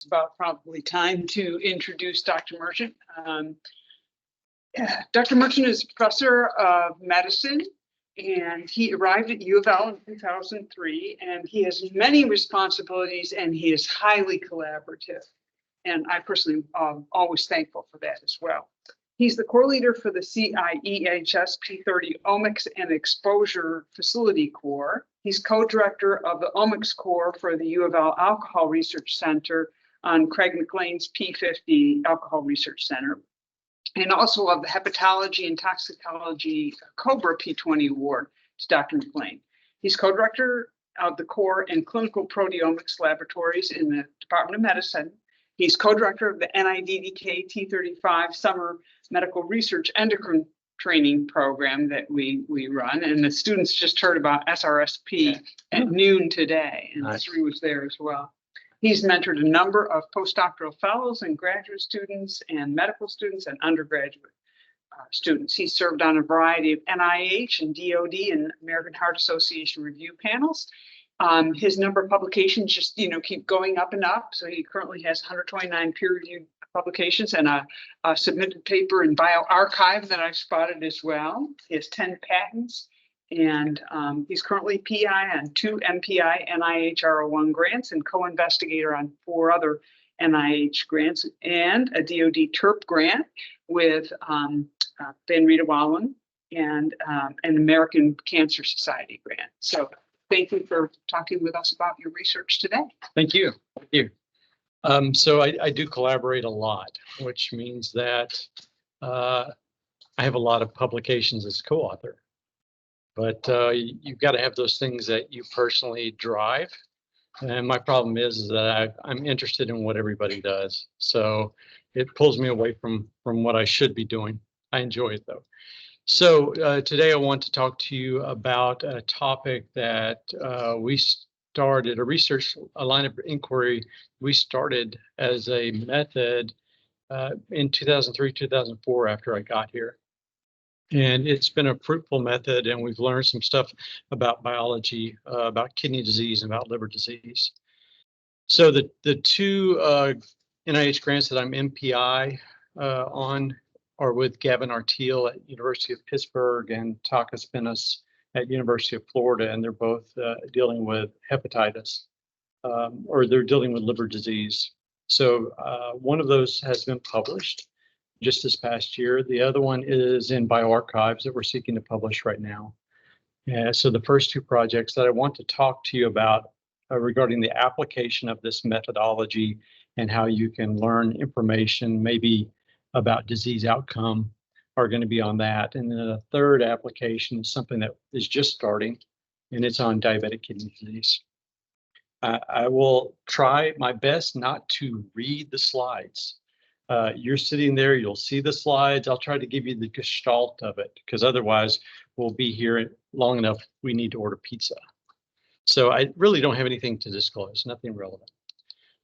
It's about probably time to introduce Dr. Merchant. Dr. Merchant is professor of medicine, and he arrived at UofL in 2003, and he has many responsibilities, and he is highly collaborative. And I personally am always thankful for that as well. He's the core leader for the CIEHS P30 Omics and Exposure Facility Core. He's co-director of the Omics Core for the UofL Alcohol Research Center on Craig McLean's P50 Alcohol Research Center, and also of the Hepatology and Toxicology COBRA P20 Award to Dr. McLean. He's co-director of the Core and Clinical Proteomics Laboratories in the Department of Medicine. He's co-director of the NIDDK T35 Summer Medical Research Endocrine Training Program that we run. And the students just heard about SRSP at noon today, and nice. Sri was there as well. He's mentored a number of postdoctoral fellows and graduate students and medical students and undergraduate students. He's served on a variety of NIH and DOD and American Heart Association review panels. His number of publications just, keep going up and up. So he currently has 129 peer-reviewed publications and a submitted paper in bioRxiv that I spotted as well. He has 10 patents, and he's currently PI on 2 MPI NIH R01 grants and co-investigator on 4 other NIH grants and a DOD TERP grant with Van Rita Wallen and an American Cancer Society grant. So thank you for talking with us about your research today. Thank you. Thank you. So I do collaborate a lot, which means that I have a lot of publications as co-author. But you've got to have those things that you personally drive. And my problem is that I'm interested in what everybody does. So it pulls me away from what I should be doing. I enjoy it, though. So today I want to talk to you about a topic that we started, a line of inquiry we started as a method in 2003, 2004 after I got here. And it's been a fruitful method, and we've learned some stuff about biology, about kidney disease, and about liver disease. So the 2 NIH grants that I'm MPI on are with Gavin Artiel at University of Pittsburgh and Taka Spinas at University of Florida, and they're both dealing with hepatitis, or they're dealing with liver disease. So one of those has been published just this past year. The other one is in bioRxiv that we're seeking to publish right now. So the first 2 projects that I want to talk to you about regarding the application of this methodology and how you can learn information maybe about disease outcome are going to be on that. And then a third application is something that is just starting, and it's on diabetic kidney disease. I will try my best not to read the slides. You're sitting there, you'll see the slides. I'll try to give you the gestalt of it, because otherwise we'll be here long enough. We need to order pizza. So I really don't have anything to disclose, nothing relevant.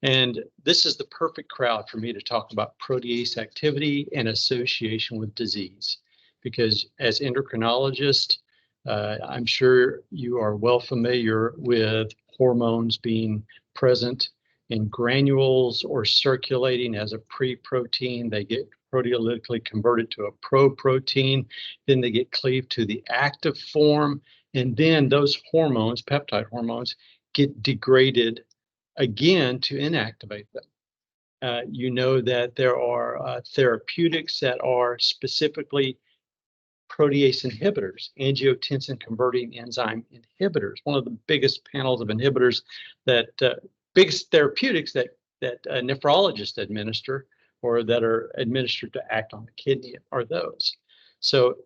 And this is the perfect crowd for me to talk about protease activity and association with disease, because as endocrinologists, I'm sure you are well familiar with hormones being present in granules or circulating as a pre-protein. They get proteolytically converted to a pro-protein, then they get cleaved to the active form, and then those hormones, peptide hormones, get degraded again to inactivate them. You know that there are therapeutics that are specifically protease inhibitors, angiotensin converting enzyme inhibitors, one of the biggest panels of inhibitors that biggest therapeutics that nephrologists administer, or that are administered to act on the kidney, are those. So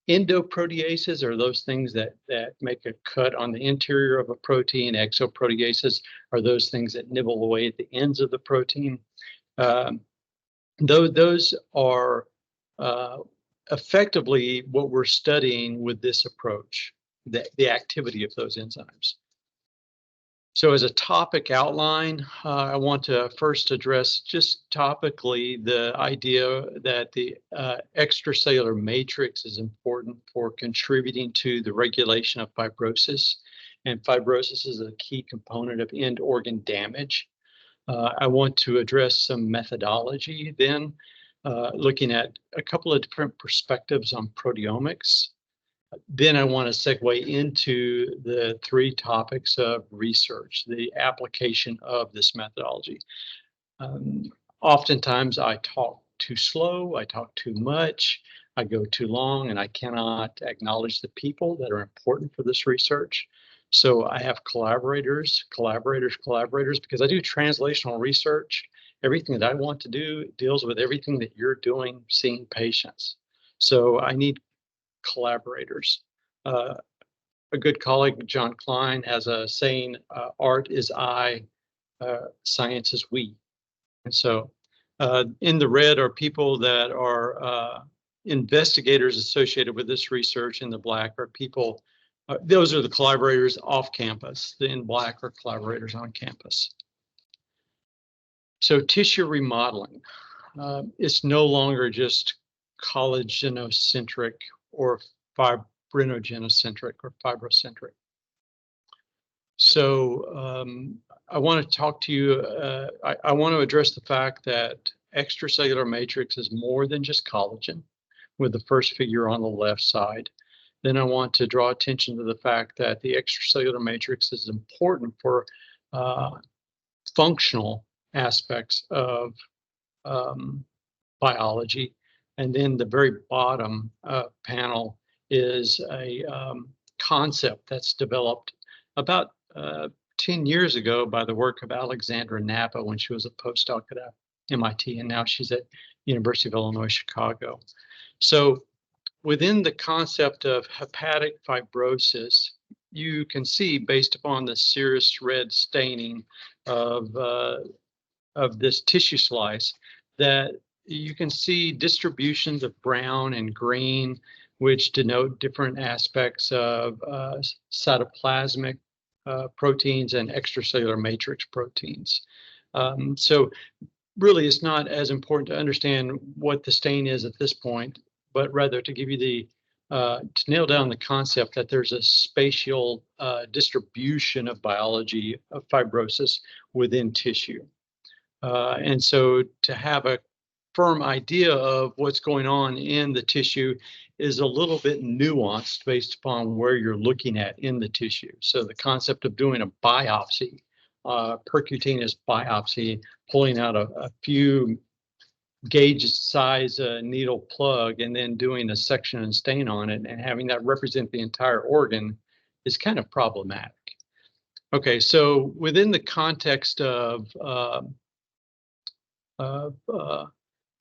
endoproteases are those things that make a cut on the interior of a protein. Exoproteases are those things that nibble away at the ends of the protein. Those are effectively what we're studying with this approach, the activity of those enzymes. So as a topic outline, I want to first address just topically the idea that the extracellular matrix is important for contributing to the regulation of fibrosis. And fibrosis is a key component of end organ damage. I want to address some methodology then, looking at a couple of different perspectives on proteomics. Then I want to segue into the three topics of research, the application of this methodology. Oftentimes I talk too slow, I talk too much, I go too long, and I cannot acknowledge the people that are important for this research. So I have collaborators, because I do translational research. Everything that I want to do deals with everything that you're doing, seeing patients. So I need collaborators. A good colleague, John Klein, has a saying, art is I, science is we. And so in the red are people that are investigators associated with this research. In the black are people, those are the collaborators off campus. The in black are collaborators on campus. So tissue remodeling, it's no longer just collagen-centric or fibrinogen-centric or fibrocentric. So I want to talk to you, I want to address the fact that extracellular matrix is more than just collagen, with the first figure on the left side. Then I want to draw attention to the fact that the extracellular matrix is important for functional aspects of biology. And then the very bottom panel is a concept that's developed about 10 years ago by the work of Alexandra Napa when she was a postdoc at MIT, and now she's at University of Illinois, Chicago. So within the concept of hepatic fibrosis, you can see, based upon the serous red staining of this tissue slice, that you can see distributions of brown and green, which denote different aspects of cytoplasmic proteins and extracellular matrix proteins. So really, it's not as important to understand what the stain is at this point, but rather to give you the, to nail down the concept that there's a spatial distribution of biology of fibrosis within tissue. And so to have a firm idea of what's going on in the tissue is a little bit nuanced based upon where you're looking at in the tissue. So the concept of doing a biopsy, percutaneous biopsy, pulling out a few gauge size needle plug and then doing a section and stain on it and having that represent the entire organ is kind of problematic. Okay, so within the context of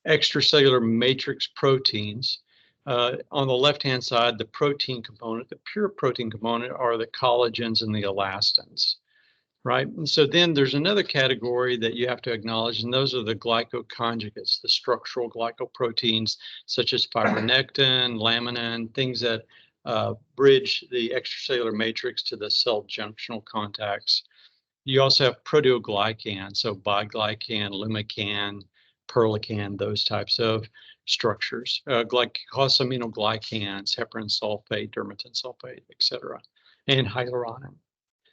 extracellular matrix proteins, on the left-hand side, the protein component, the pure protein component, are the collagens and the elastins, right? And so then there's another category that you have to acknowledge, and those are the glycoconjugates, the structural glycoproteins, such as fibronectin, laminin, things that bridge the extracellular matrix to the cell junctional contacts. You also have proteoglycans, so biglycan, lumican, perlecan, those types of structures, glycosaminoglycans, heparan sulfate, dermatan sulfate, et cetera, and hyaluronan.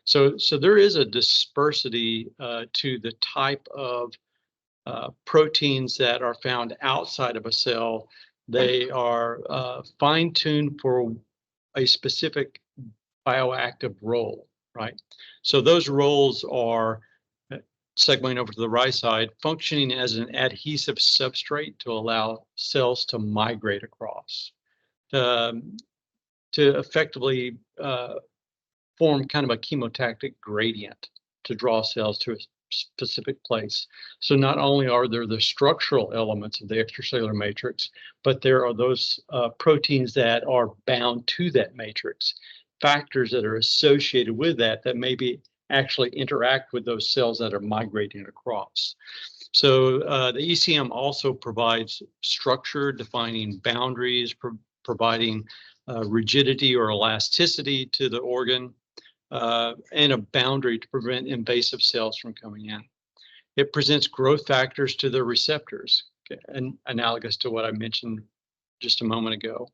So there is a dispersity to the type of proteins that are found outside of a cell. They are fine-tuned for a specific bioactive role, right? So those roles are, segueing over to the right side, functioning as an adhesive substrate to allow cells to migrate across, to effectively form kind of a chemotactic gradient to draw cells to a specific place. So not only are there the structural elements of the extracellular matrix, but there are those proteins that are bound to that matrix, factors that are associated with that maybe actually interact with those cells that are migrating across. So the ECM also provides structure, defining boundaries, providing rigidity or elasticity to the organ, and a boundary to prevent invasive cells from coming in. It presents growth factors to the receptors, and analogous to what I mentioned just a moment ago.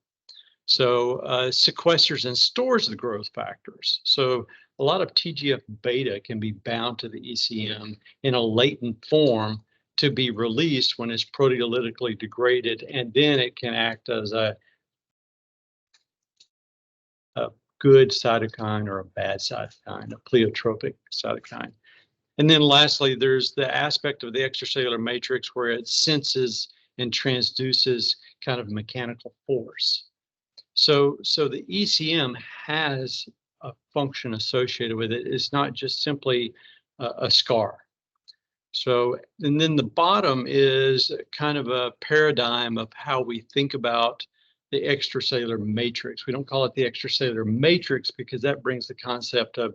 So sequesters and stores the growth factors. So a lot of TGF beta can be bound to the ECM in a latent form to be released when it's proteolytically degraded, and then it can act as a good cytokine or a bad cytokine, a pleiotropic cytokine. And then lastly, there's the aspect of the extracellular matrix where it senses and transduces kind of mechanical force. So the ECM has a function associated with it. It's not just simply a scar. So, and then the bottom is kind of a paradigm of how we think about the extracellular matrix. We don't call it the extracellular matrix because that brings the concept of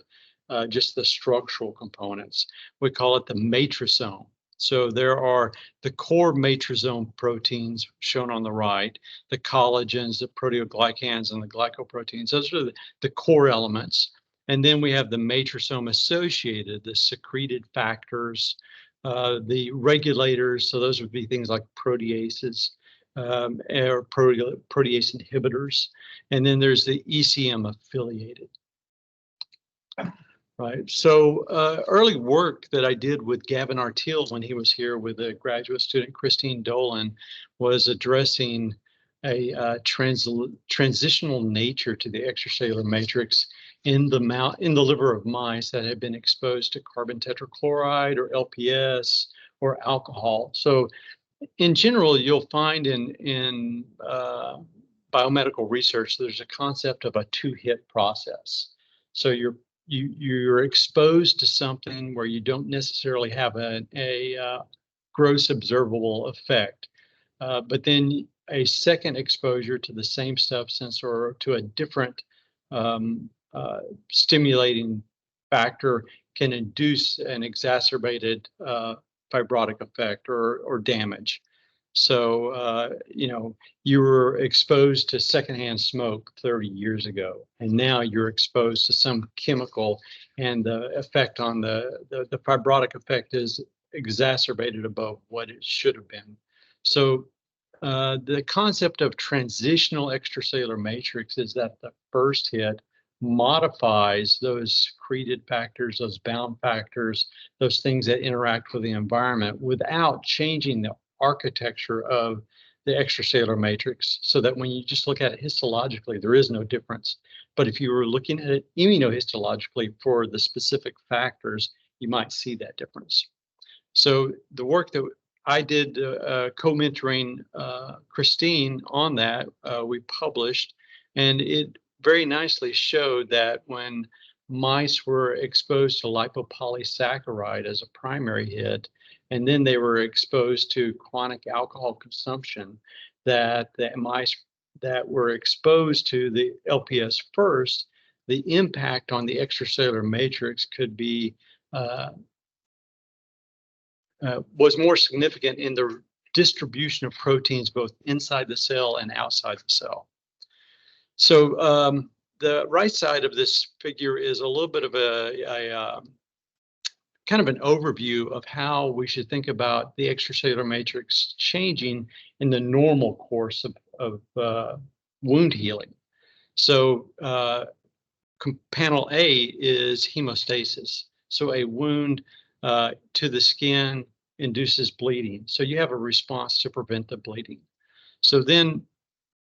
just the structural components. We call it the matrixome. So there are the core matrixome proteins shown on the right, the collagens, the proteoglycans, and the glycoproteins. Those are the core elements. And then we have the matrixome associated, the secreted factors, the regulators. So those would be things like proteases or protease inhibitors. And then there's the ECM affiliated. Right. So early work that I did with Gavin Artiel when he was here with a graduate student, Christine Dolan, was addressing a transitional nature to the extracellular matrix in the liver of mice that had been exposed to carbon tetrachloride or LPS or alcohol. So in general, you'll find in biomedical research, there's a concept of a two-hit process. So you're exposed to something where you don't necessarily have a gross observable effect, but then a second exposure to the same substance or to a different stimulating factor can induce an exacerbated fibrotic effect or damage. So, you were exposed to secondhand smoke 30 years ago, and now you're exposed to some chemical, and the effect on the fibrotic effect is exacerbated above what it should have been. So the concept of transitional extracellular matrix is that the first hit modifies those secreted factors, those bound factors, those things that interact with the environment without changing the architecture of the extracellular matrix, so that when you just look at it histologically, there is no difference. But if you were looking at it immunohistologically for the specific factors, you might see that difference. So the work that I did co-mentoring Christine on that, we published, and it very nicely showed that when mice were exposed to lipopolysaccharide as a primary hit, and then they were exposed to chronic alcohol consumption, that the mice that were exposed to the LPS first, the impact on the extracellular matrix could be was more significant in the distribution of proteins both inside the cell and outside the cell. So the right side of this figure is a little bit of a kind of an overview of how we should think about the extracellular matrix changing in the normal course of wound healing. So panel A is hemostasis. So a wound to the skin induces bleeding. So you have a response to prevent the bleeding. So then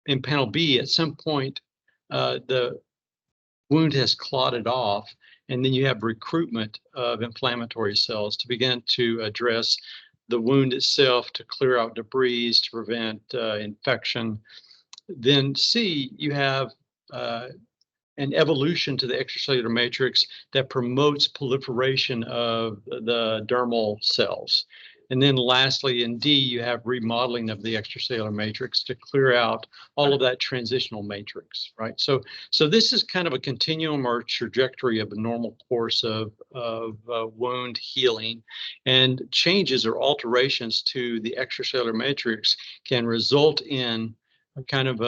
in panel B, at some point, the wound has clotted off, and then you have recruitment of inflammatory cells to begin to address the wound itself, to clear out debris, to prevent infection. Then C, you have an evolution to the extracellular matrix that promotes proliferation of the dermal cells. And then lastly, in D, you have remodeling of the extracellular matrix to clear out all of that transitional matrix, right? So this is kind of a continuum or trajectory of a normal course of wound healing, and changes or alterations to the extracellular matrix can result in a kind of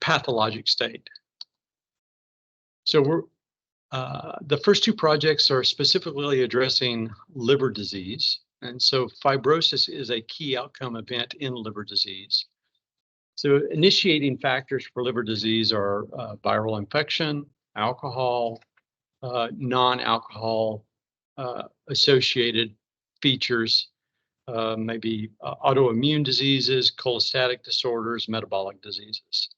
pathologic state. So we're the first two projects are specifically addressing liver disease. And so fibrosis is a key outcome event in liver disease. So initiating factors for liver disease are viral infection, alcohol, non-alcohol associated features, maybe autoimmune diseases, cholestatic disorders, metabolic diseases.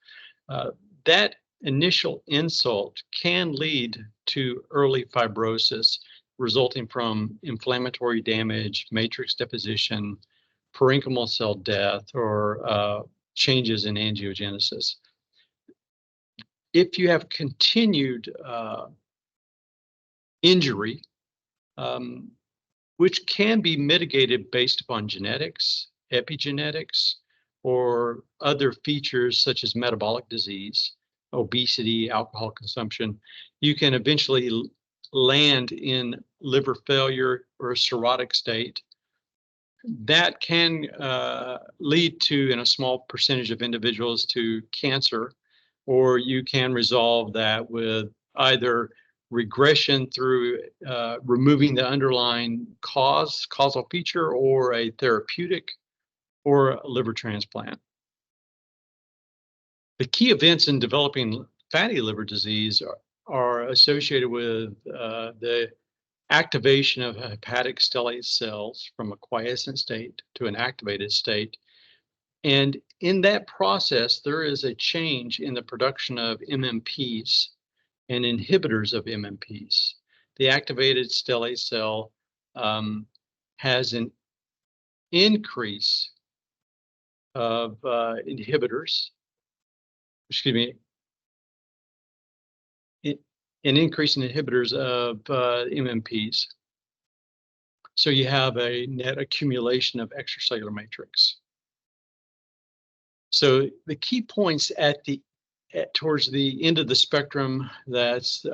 That initial insult can lead to early fibrosis resulting from inflammatory damage, matrix deposition, parenchymal cell death, or changes in angiogenesis. If you have continued injury, which can be mitigated based upon genetics, epigenetics, or other features such as metabolic disease, obesity, alcohol consumption, you can eventually land in liver failure or a cirrhotic state. That can lead to, in a small percentage of individuals, to cancer, or you can resolve that with either regression through removing the underlying causal feature, or a therapeutic, or a liver transplant. The key events in developing fatty liver disease are associated with the activation of hepatic stellate cells from a quiescent state to an activated state. And in that process, there is a change in the production of MMPs and inhibitors of MMPs. The activated stellate cell has an increase of inhibitors, an increase in inhibitors of MMPs. So you have a net accumulation of extracellular matrix. So the key points towards the end of the spectrum that's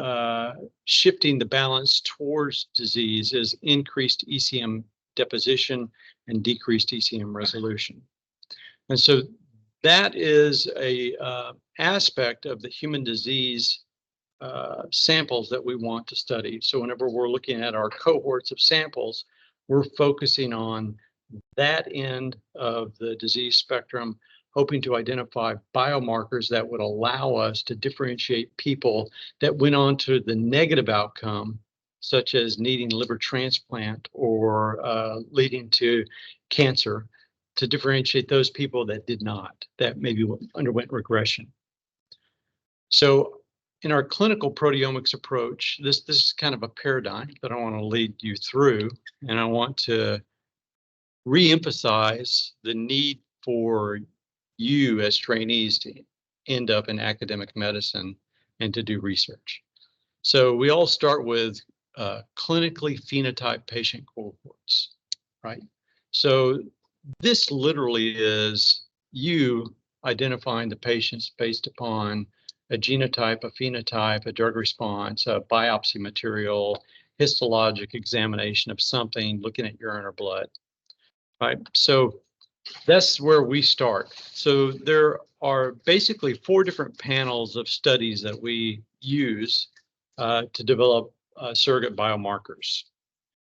shifting the balance towards disease is increased ECM deposition and decreased ECM resolution. And so that is a aspect of the human disease samples that we want to study. So whenever we're looking at our cohorts of samples, we're focusing on that end of the disease spectrum, hoping to identify biomarkers that would allow us to differentiate people that went on to the negative outcome, such as needing liver transplant or leading to cancer, to differentiate those people that did not, that maybe underwent regression. So in our clinical proteomics approach, this is kind of a paradigm that I want to lead you through, and I want to reemphasize the need for you as trainees to end up in academic medicine and to do research. So we all start with clinically phenotyped patient cohorts, right? So this literally is you identifying the patients based upon a genotype, a phenotype, a drug response, a biopsy material, histologic examination of something, looking at urine or blood, right? So that's where we start. So there are basically 4 different panels of studies that we use to develop surrogate biomarkers.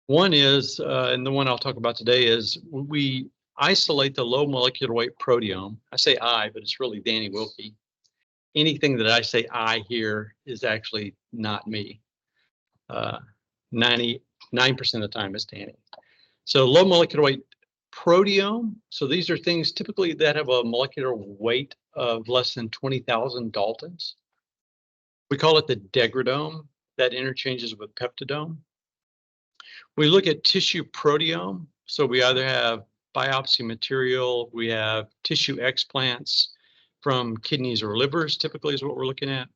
One is, and the one I'll talk about today, is we isolate the low molecular weight proteome. I say I, but it's really Danny Wilkie. Anything that I say I here is actually not me. 99% of the time it's Danny. So low molecular weight proteome. So these are things typically that have a molecular weight of less than 20,000 Daltons. We call it the degradome. That interchanges with peptidome. We look at tissue proteome. So we either have biopsy material, we have tissue explants from kidneys or livers, typically is what we're looking at.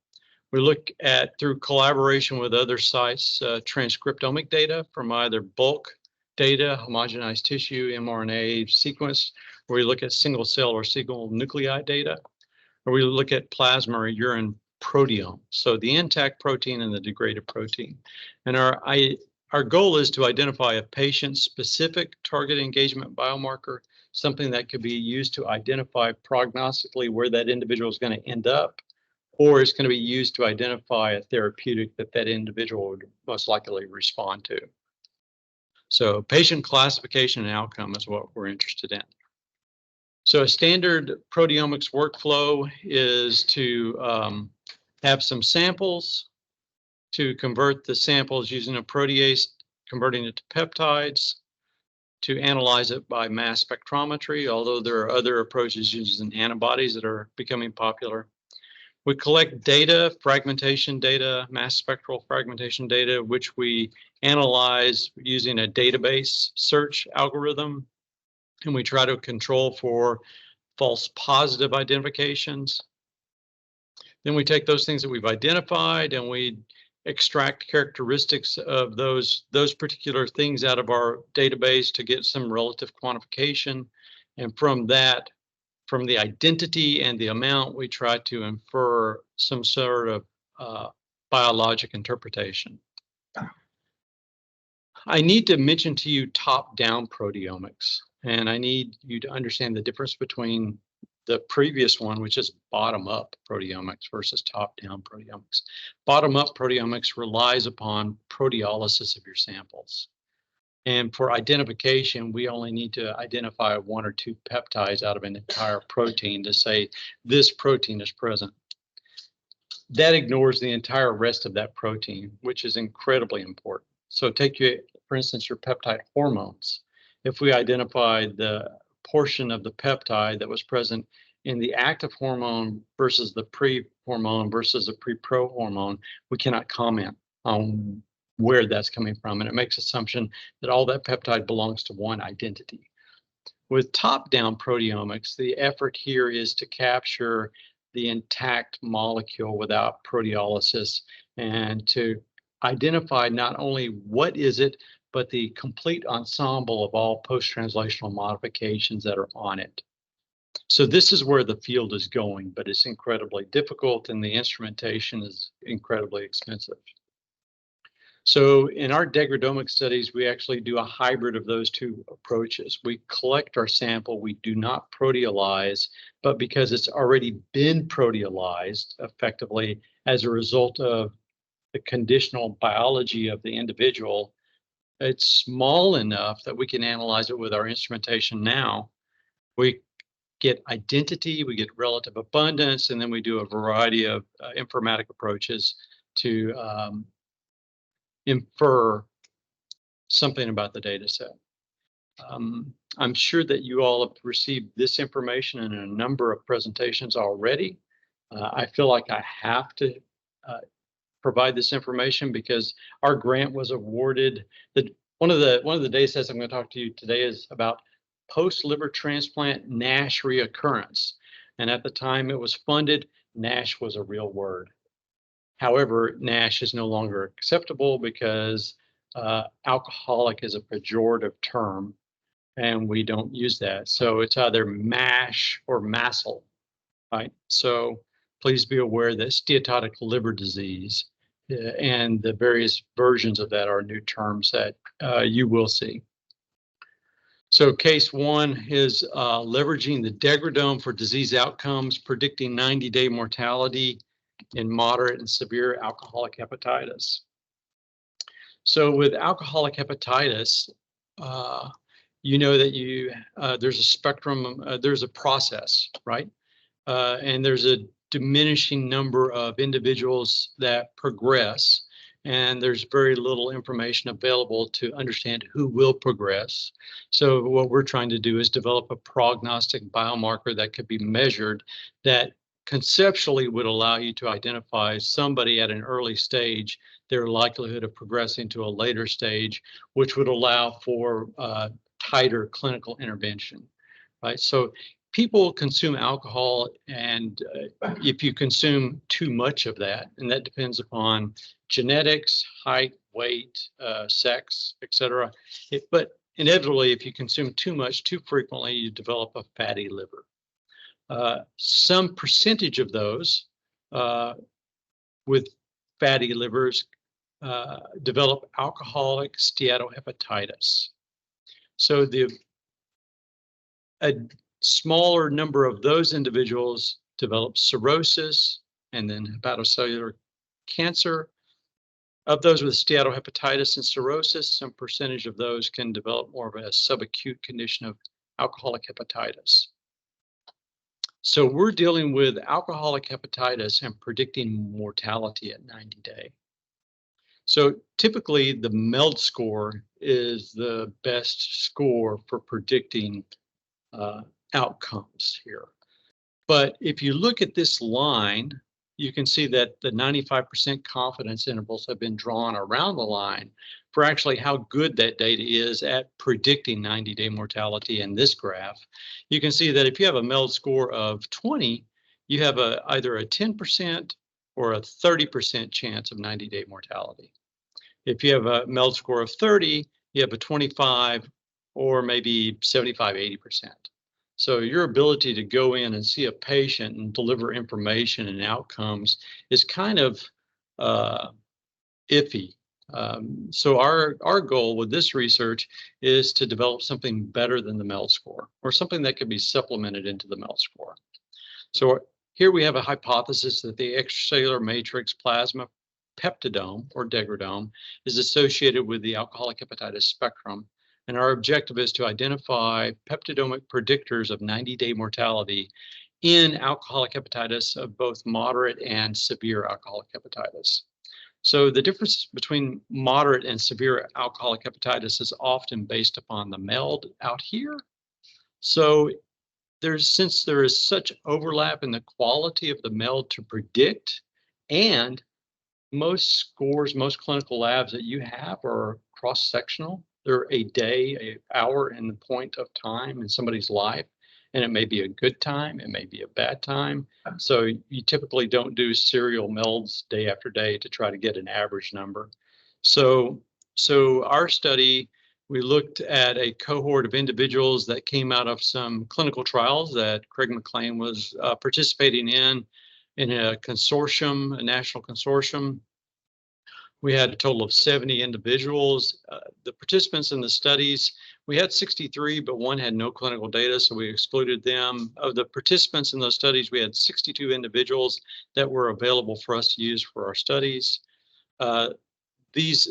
We look at, through collaboration with other sites, transcriptomic data from either bulk data, homogenized tissue, mRNA sequence, where we look at single cell or single nuclei data, or we look at plasma or urine proteome. So the intact protein and the degraded protein. And our goal is to identify a patient-specific target engagement biomarker, something that could be used to identify prognostically where that individual is going to end up, or it's going to be used to identify a therapeutic that that individual would most likely respond to. So patient classification and outcome is what we're interested in. So a standard proteomics workflow is to have some samples, to convert the samples using a protease, converting it to peptides, to analyze it by mass spectrometry, although there are other approaches using antibodies that are becoming popular. We collect data, fragmentation data, mass spectral fragmentation data, which we analyze using a database search algorithm, and we try to control for false positive identifications. Then we take those things that we've identified and we extract characteristics of those particular things out of our database to get some relative quantification. And from that, from the identity and the amount, we try to infer some sort of biologic interpretation. I need to mention to you top-down proteomics, and I need you to understand the difference between the previous one, which is bottom-up proteomics versus top-down proteomics. Bottom-up proteomics relies upon proteolysis of your samples. And for identification, we only need to identify 1 or 2 peptides out of an entire protein to say this protein is present. That ignores the entire rest of that protein, which is incredibly important. So take you, for instance, your peptide hormones. If we identify the portion of the peptide that was present in the active hormone versus the pre-hormone versus the pre-pro hormone, we cannot comment on where that's coming from. And it makes assumption that all that peptide belongs to one identity. With top-down proteomics, the effort here is to capture the intact molecule without proteolysis and to identify not only what is it, but the complete ensemble of all post-translational modifications that are on it. So this is where the field is going, but it's incredibly difficult and the instrumentation is incredibly expensive. So in our degradomic studies, we actually do a hybrid of those two approaches. We collect our sample, we do not proteolyze, but because it's already been proteolyzed effectively as a result of the conditional biology of the individual, it's small enough that we can analyze it with our instrumentation now. We get identity, we get relative abundance, and then we do a variety of informatic approaches to infer something about the data set. I'm sure that you all have received this information in a number of presentations already. I feel like I have to provide this information because our grant was awarded. One of the data sets I'm going to talk to you today is about post-liver transplant NASH reoccurrence. And at the time it was funded, NASH was a real word. However, NASH is no longer acceptable because alcoholic is a pejorative term and we don't use that. So it's either MASH or MASL, right? So please be aware that steatotic liver disease and the various versions of that are new terms that you will see. So case 1 is leveraging the degradome for disease outcomes, predicting 90-day mortality in moderate and severe alcoholic hepatitis. So with alcoholic hepatitis, you know that there's a spectrum, there's a process, right? And there's a diminishing number of individuals that progress, and there's very little information available to understand who will progress. So what we're trying to do is develop a prognostic biomarker that could be measured that conceptually would allow you to identify somebody at an early stage, their likelihood of progressing to a later stage, which would allow for tighter clinical intervention, right? So people consume alcohol, and if you consume too much of that, and that depends upon genetics, height, weight, sex, etc. But inevitably, if you consume too much too frequently, you develop a fatty liver. Some percentage of those with fatty livers develop alcoholic steatohepatitis. So a smaller number of those individuals develop cirrhosis and then hepatocellular cancer. Of those with steatohepatitis and cirrhosis, some percentage of those can develop more of a subacute condition of alcoholic hepatitis. So we're dealing with alcoholic hepatitis and predicting mortality at 90 day. So typically the MELD score is the best score for predicting outcomes here. But if you look at this line, you can see that the 95% confidence intervals have been drawn around the line for actually how good that data is at predicting 90-day mortality in this graph. You can see that if you have a MELD score of 20, you have either a 10% or a 30% chance of 90-day mortality. If you have a MELD score of 30, you have a 25 or maybe 75, 80%. So your ability to go in and see a patient and deliver information and outcomes is kind of iffy. So our goal with this research is to develop something better than the MELD score, or something that could be supplemented into the MELD score. So here we have a hypothesis that the extracellular matrix plasma peptidome or degradome is associated with the alcoholic hepatitis spectrum. And our objective is to identify peptidomic predictors of 90-day mortality in alcoholic hepatitis of both moderate and severe alcoholic hepatitis. So the difference between moderate and severe alcoholic hepatitis is often based upon the MELD out here. So since there is such overlap in the quality of the MELD to predict, and most scores, most clinical labs that you have are cross-sectional. They're a day, an hour, and the point of time in somebody's life. And it may be a good time, it may be a bad time. So you typically don't do serial MELDs day after day to try to get an average number. So our study, we looked at a cohort of individuals that came out of some clinical trials that Craig McLean was participating in a consortium, a national consortium. We had a total of 70 individuals. The participants in the studies, we had 63, but one had no clinical data, so we excluded them. Of the participants in those studies, we had 62 individuals that were available for us to use for our studies. These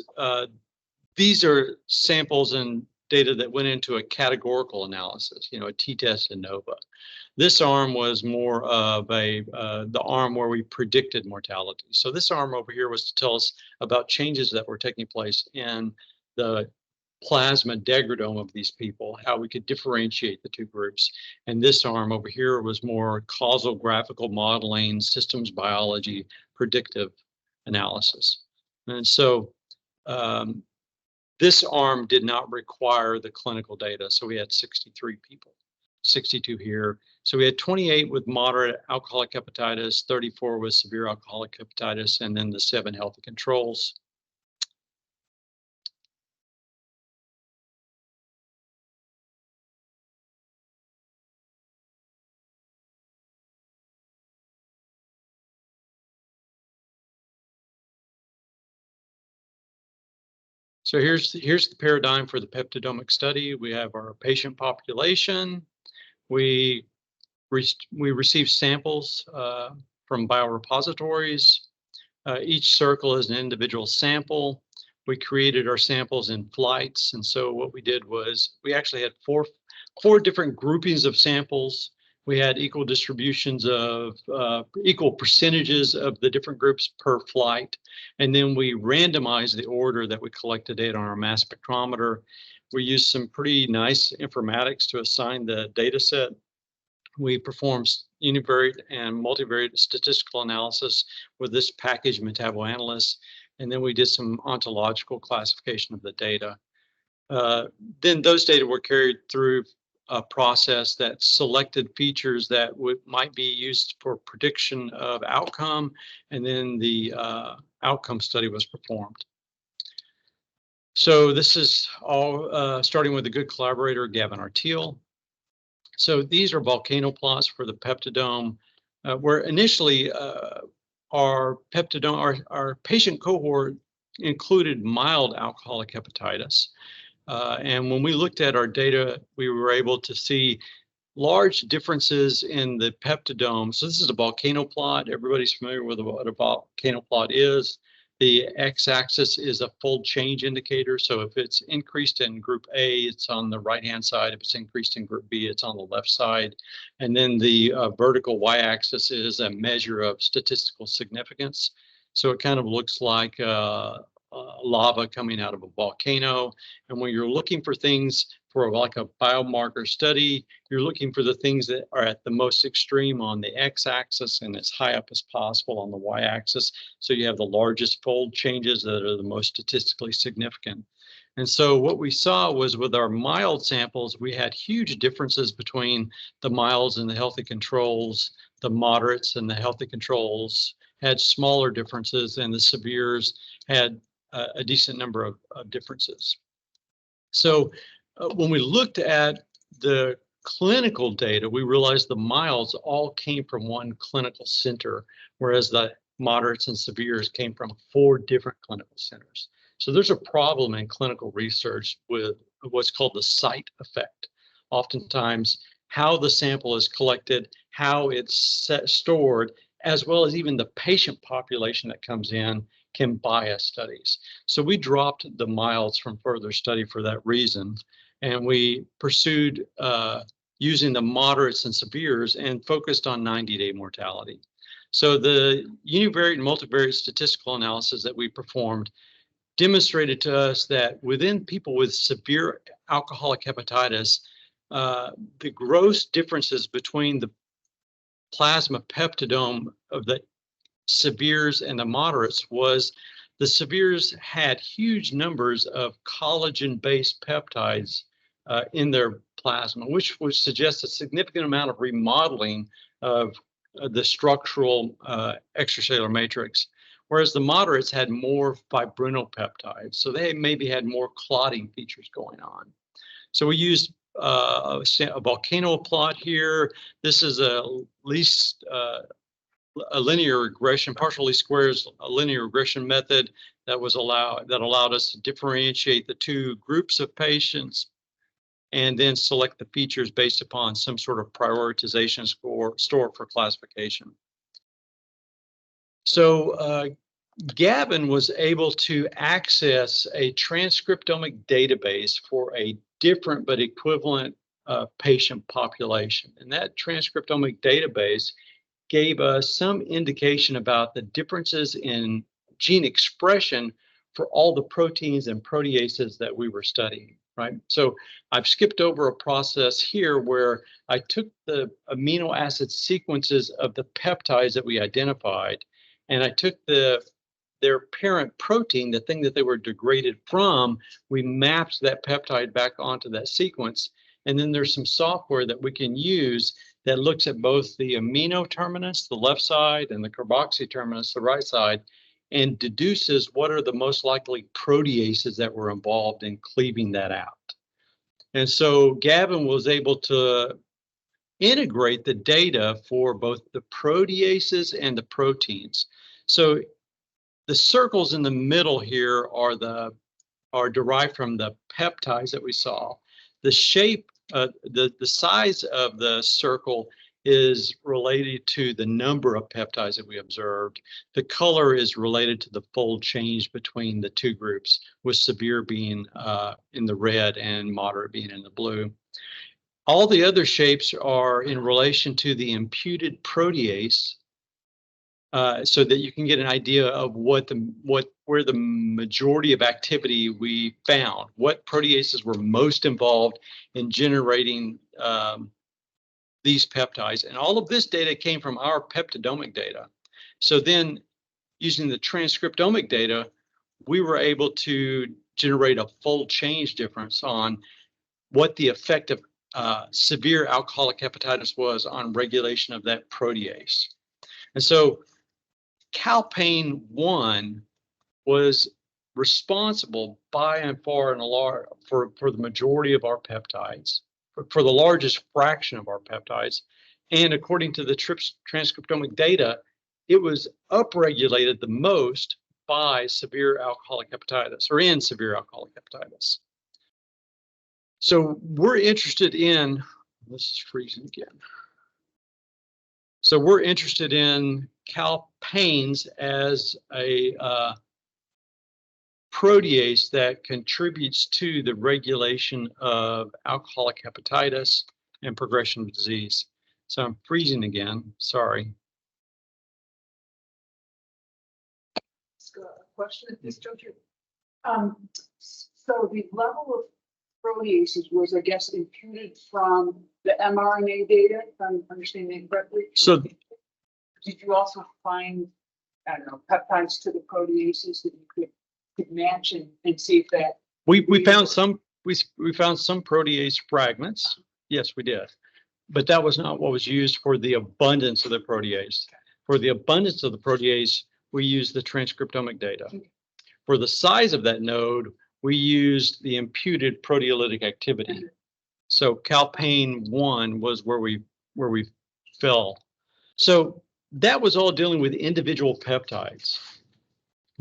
are samples and data that went into a categorical analysis, a t-test and ANOVA. This arm was more of the arm where we predicted mortality. So this arm over here was to tell us about changes that were taking place in the plasma degradome of these people, how we could differentiate the two groups. And this arm over here was more causal graphical modeling, systems biology, predictive analysis. And so this arm did not require the clinical data. So we had 63 people, 62 here. So we had 28 with moderate alcoholic hepatitis, 34 with severe alcoholic hepatitis, and then the 7 healthy controls. So here's the paradigm for the peptidomic study. We have our patient population. We receive samples from biorepositories. Each circle is an individual sample. We created our samples in flights. And so what we did was we actually had four different groupings of samples. We had equal distributions of equal percentages of the different groups per flight. And then we randomized the order that we collected data on our mass spectrometer. We used some pretty nice informatics to assign the data set. We performed univariate and multivariate statistical analysis with this package metaboanalyst. And then we did some ontological classification of the data. Then those data were carried through a process that selected features that might be used for prediction of outcome, and then the outcome study was performed. So this is all starting with a good collaborator, Gavin Artiel. So these are volcano plots for the peptidome, where initially our patient cohort included mild alcoholic hepatitis. And when we looked at our data, we were able to see large differences in the peptidome. So this is a volcano plot. Everybody's familiar with what a volcano plot is. The x-axis is a fold change indicator. So if it's increased in group A, it's on the right-hand side. If it's increased in group B, it's on the left side. And then the vertical y-axis is a measure of statistical significance. So it kind of looks like lava coming out of a volcano. And when you're looking for things for like a biomarker study, you're looking for the things that are at the most extreme on the x-axis and as high up as possible on the y-axis. So you have the largest fold changes that are the most statistically significant. And so what we saw was with our mild samples, we had huge differences between the milds and the healthy controls. The moderates and the healthy controls had smaller differences, and the severes had a decent number of differences. So when we looked at the clinical data, we realized the milds all came from one clinical center, whereas the moderates and severes came from 4 different clinical centers. So there's a problem in clinical research with what's called the site effect. Oftentimes, how the sample is collected, how it's stored, as well as even the patient population that comes in can bias studies. So we dropped the milds from further study for that reason. And we pursued using the moderates and severes and focused on 90-day mortality. So the univariate and multivariate statistical analysis that we performed demonstrated to us that within people with severe alcoholic hepatitis, the gross differences between the plasma peptidome of the severes and the moderates was the severes had huge numbers of collagen-based peptides in their plasma, which would suggest a significant amount of remodeling of the structural extracellular matrix, whereas the moderates had more fibrinopeptides. So they maybe had more clotting features going on. So we used a volcano plot here. This is a least a linear regression, partial least squares, a linear regression method that allowed us to differentiate the 2 groups of patients and then select the features based upon some sort of prioritization store for classification. So Gavin was able to access a transcriptomic database for a different but equivalent patient population. And that transcriptomic database gave us some indication about the differences in gene expression for all the proteins and proteases that we were studying, right? So I've skipped over a process here where I took the amino acid sequences of the peptides that we identified, and I took their parent protein, the thing that they were degraded from, we mapped that peptide back onto that sequence. And then there's some software that we can use that looks at both the amino terminus, the left side, and the carboxy terminus, the right side, and deduces what are the most likely proteases that were involved in cleaving that out. And so Gavin was able to integrate the data for both the proteases and the proteins. So the circles in the middle here are derived from the peptides that we saw. The shape, the size of the circle is related to the number of peptides that we observed. The color is related to the fold change between the 2 groups, with severe being in the red and moderate being in the blue. All the other shapes are in relation to the imputed protease, so that you can get an idea of where the majority of activity we found, what proteases were most involved in generating these peptides. And all of this data came from our peptidomic data. So then using the transcriptomic data, we were able to generate a fold change difference on what the effect of severe alcoholic hepatitis was on regulation of that protease. And so calpain 1 was responsible by and far and large for the majority of our peptides, for the largest fraction of our peptides. And according to the transcriptomic data, it was upregulated the most by severe alcoholic hepatitis, or in severe alcoholic hepatitis. So we're interested in, this is freezing again. So we're interested in calpains as a protease that contributes to the regulation of alcoholic hepatitis and progression of disease. So I'm freezing again, sorry. Question at this juncture. So the level of proteases was, I guess, imputed from the mRNA data, if I'm understanding it correctly. So Did you also find, I don't know, peptides to the proteases that you could match and see if that? we found some we found some protease fragments. Yes, we did. But that was not what was used for the abundance of the protease. For the abundance of the protease, we used the transcriptomic data. For the size of that node, we used the imputed proteolytic activity. So calpain 1 was where we fell. So that was all dealing with individual peptides.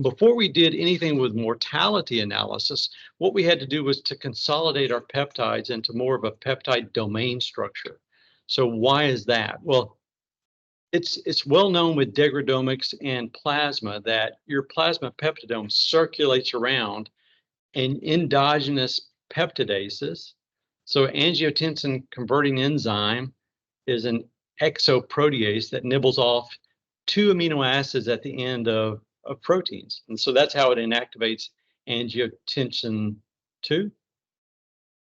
Before we did anything with mortality analysis, what we had to do was to consolidate our peptides into more of a peptide domain structure. So why is that? Well, it's well known with degradomics and plasma that your plasma peptidome circulates around in endogenous peptidases. So angiotensin converting enzyme is an exoprotease that nibbles off 2 amino acids at the end of proteins. And so that's how it inactivates angiotensin 2.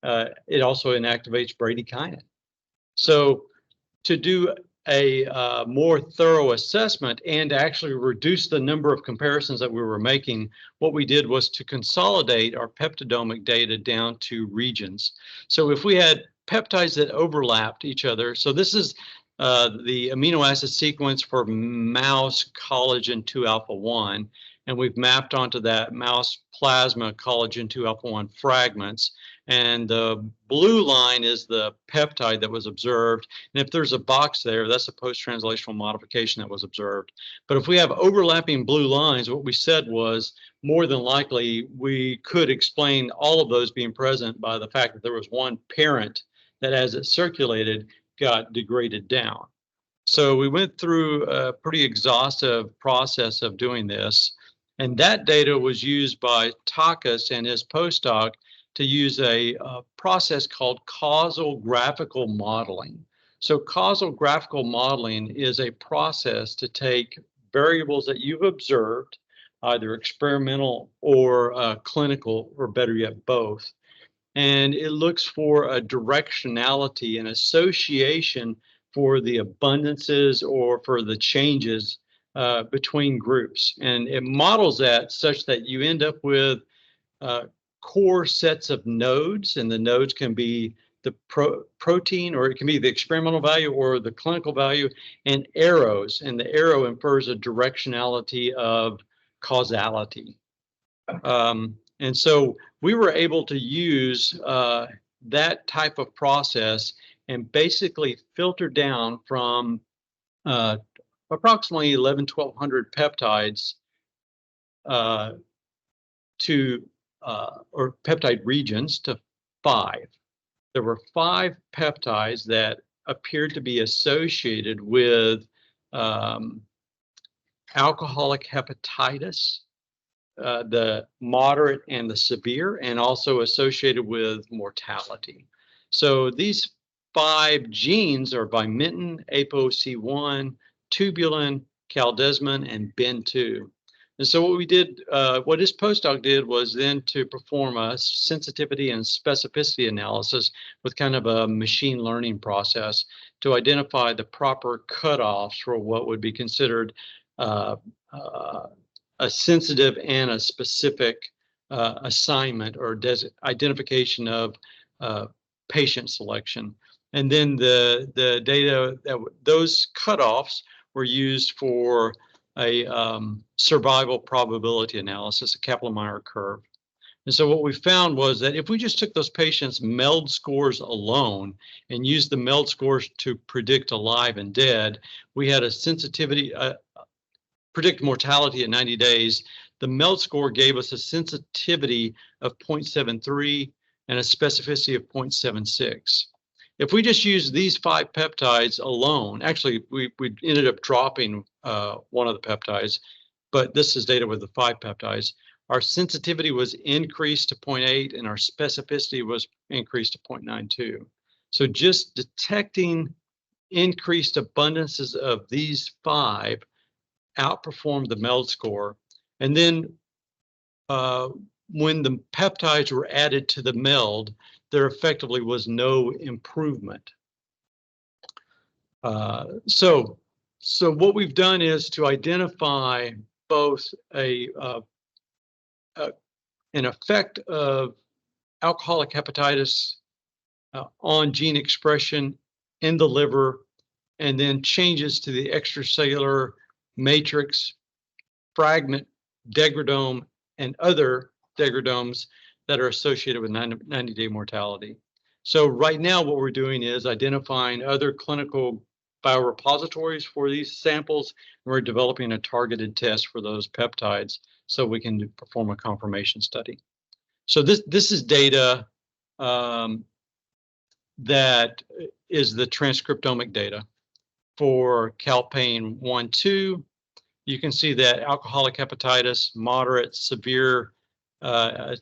It also inactivates bradykinin. So to do a more thorough assessment and actually reduce the number of comparisons that we were making, what we did was to consolidate our peptidomic data down to regions. So if we had peptides that overlapped each other, so this is the amino acid sequence for mouse collagen 2 alpha 1, and we've mapped onto that mouse plasma collagen 2 alpha 1 fragments. And the blue line is the peptide that was observed. And if there's a box there, that's a post-translational modification that was observed. But if we have overlapping blue lines, what we said was more than likely we could explain all of those being present by the fact that there was one parent that as it circulated got degraded down. So we went through a pretty exhaustive process of doing this. And that data was used by Takas and his postdoc to use a process called causal graphical modeling. So causal graphical modeling is a process to take variables that you've observed, either experimental or clinical, or better yet, both. And it looks for a directionality and association for the abundances or for the changes between groups. And it models that such that you end up with core sets of nodes, and the nodes can be the protein, or it can be the experimental value or the clinical value, and arrows, and the arrow infers a directionality of causality. And so we were able to use that type of process and basically filter down from approximately 1,100 peptides or peptide regions to 5. There were 5 peptides that appeared to be associated with alcoholic hepatitis, the moderate and the severe, and also associated with mortality. So these 5 genes are vimentin, ApoC1, tubulin, caldesmin, and BEN2. And so what we did, what his postdoc did, was then to perform a sensitivity and specificity analysis with kind of a machine learning process to identify the proper cutoffs for what would be considered a sensitive and a specific assignment or identification of patient selection. And then the data, those cutoffs were used for a survival probability analysis, a Kaplan-Meier curve. And so what we found was that if we just took those patients' MELD scores alone and used the MELD scores to predict alive and dead, we had a sensitivity, predict mortality at 90 days. The MELD score gave us a sensitivity of 0.73 and a specificity of 0.76. If we just use these 5 peptides alone, actually, we ended up dropping one of the peptides, but this is data with the 5 peptides. our sensitivity was increased to 0.8 and our specificity was increased to 0.92. So just detecting increased abundances of these 5 outperformed the MELD score. And then when the peptides were added to the MELD, there effectively was no improvement. So what we've done is to identify both an effect of alcoholic hepatitis on gene expression in the liver, and then changes to the extracellular matrix, fragment, degradome, and other degradomes that are associated with 90-day mortality. So right now what we're doing is identifying other clinical biorepositories for these samples, and we're developing a targeted test for those peptides so we can perform a confirmation study. So this is data that is the transcriptomic data for calpain 1-2. You can see that alcoholic hepatitis, moderate, severe,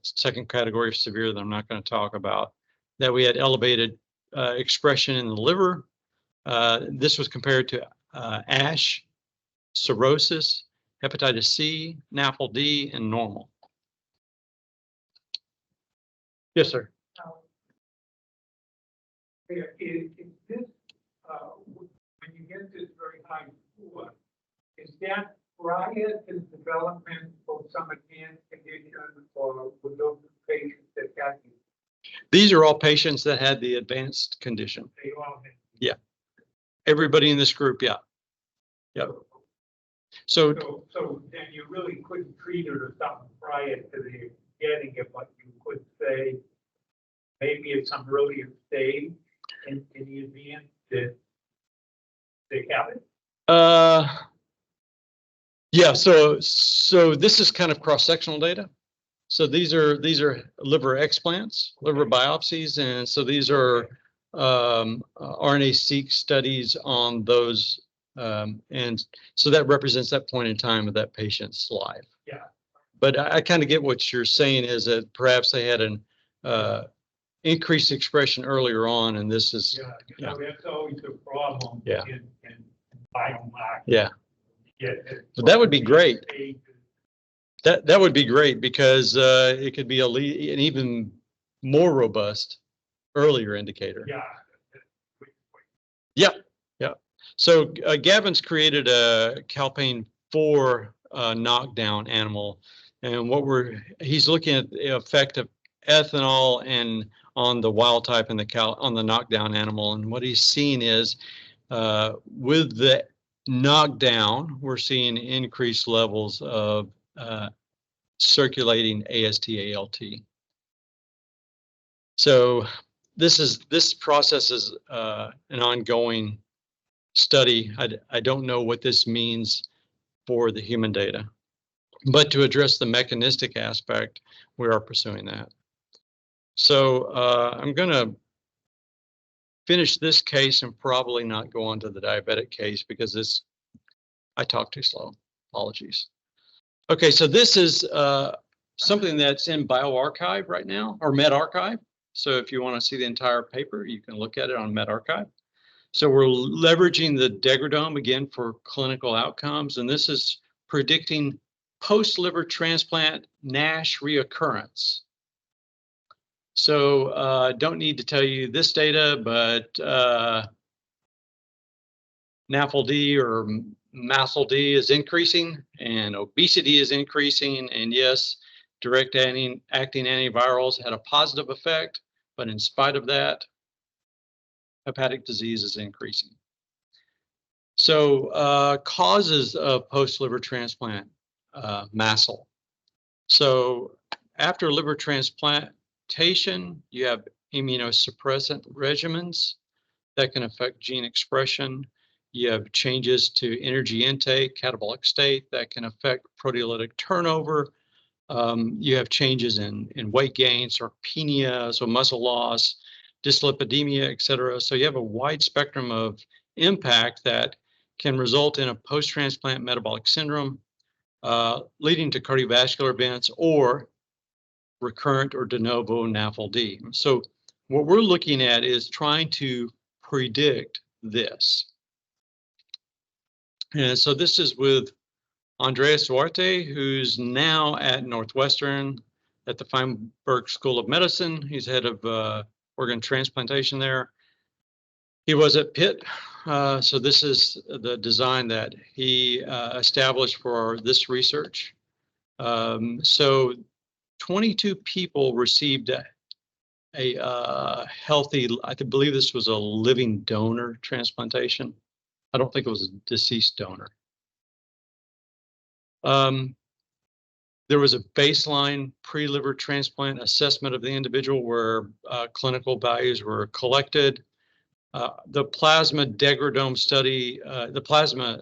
second category of severe that I'm not going to talk about, that we had elevated expression in the liver. This was compared to ASH, cirrhosis, hepatitis C, NAFLD, and normal. Yes, sir. Is this, when you get this very high score, is that prior to development of some advanced condition, or with those patients that got you? These are all patients that had the advanced condition. They all had. Yeah. Everybody in this group, yeah. Yep. So then you really couldn't treat it or something prior to the getting it, but you could say maybe at some earlier stage in the event that they have it. Yeah, so this is kind of cross-sectional data. So these are liver explants, liver biopsies, and so these are RNA-seq studies on those, and so that represents that point in time of that patient's life. Yeah. But I kind of get what you're saying is that perhaps they had an increased expression earlier on, and this is Yeah, that's always a problem. Yeah. In biomarkers. Yeah. Yeah, But that would be great. That would be great because it could be an even more robust earlier indicator. Yeah. Yeah, yeah. So Gavin's created a calpain 4 knockdown animal, and he's looking at the effect of ethanol and on the wild type and on the knockdown animal, and what he's seeing is with the knockdown, we're seeing increased levels of circulating AST/ALT. So this process is an ongoing study. I don't know what this means for the human data, but to address the mechanistic aspect, we are pursuing that. So I'm going to finish this case and probably not go on to the diabetic case because I talk too slow. Apologies. Okay, so this is something that's in bioRxiv right now, or medRxiv. So if you want to see the entire paper, you can look at it on medRxiv. So we're leveraging the degradome again for clinical outcomes, and this is predicting post-liver transplant NASH reoccurrence. So don't need to tell you this data, but NAFLD or MASLD is increasing, and obesity is increasing, and yes, direct-acting antivirals had a positive effect, but in spite of that, hepatic disease is increasing. So causes of post-liver transplant, MASL. So after liver transplantation, you have immunosuppressant regimens that can affect gene expression. You have changes to energy intake, catabolic state that can affect proteolytic turnover. You have changes in weight gain, sarcopenia, so muscle loss, dyslipidemia, et cetera. So you have a wide spectrum of impact that can result in a post-transplant metabolic syndrome. leading to cardiovascular events or recurrent or de novo NAFLD. So what we're looking at is trying to predict this. And so this is with Andreas Duarte, who's now at Northwestern at the Feinberg School of Medicine. He's head of organ transplantation there. He was at Pitt. So this is the design that he established for this research. So 22 people received a healthy, I believe this was a living donor transplantation. I don't think it was a deceased donor. There was a baseline pre-liver transplant assessment of the individual where clinical values were collected. The plasma degradome study, the plasma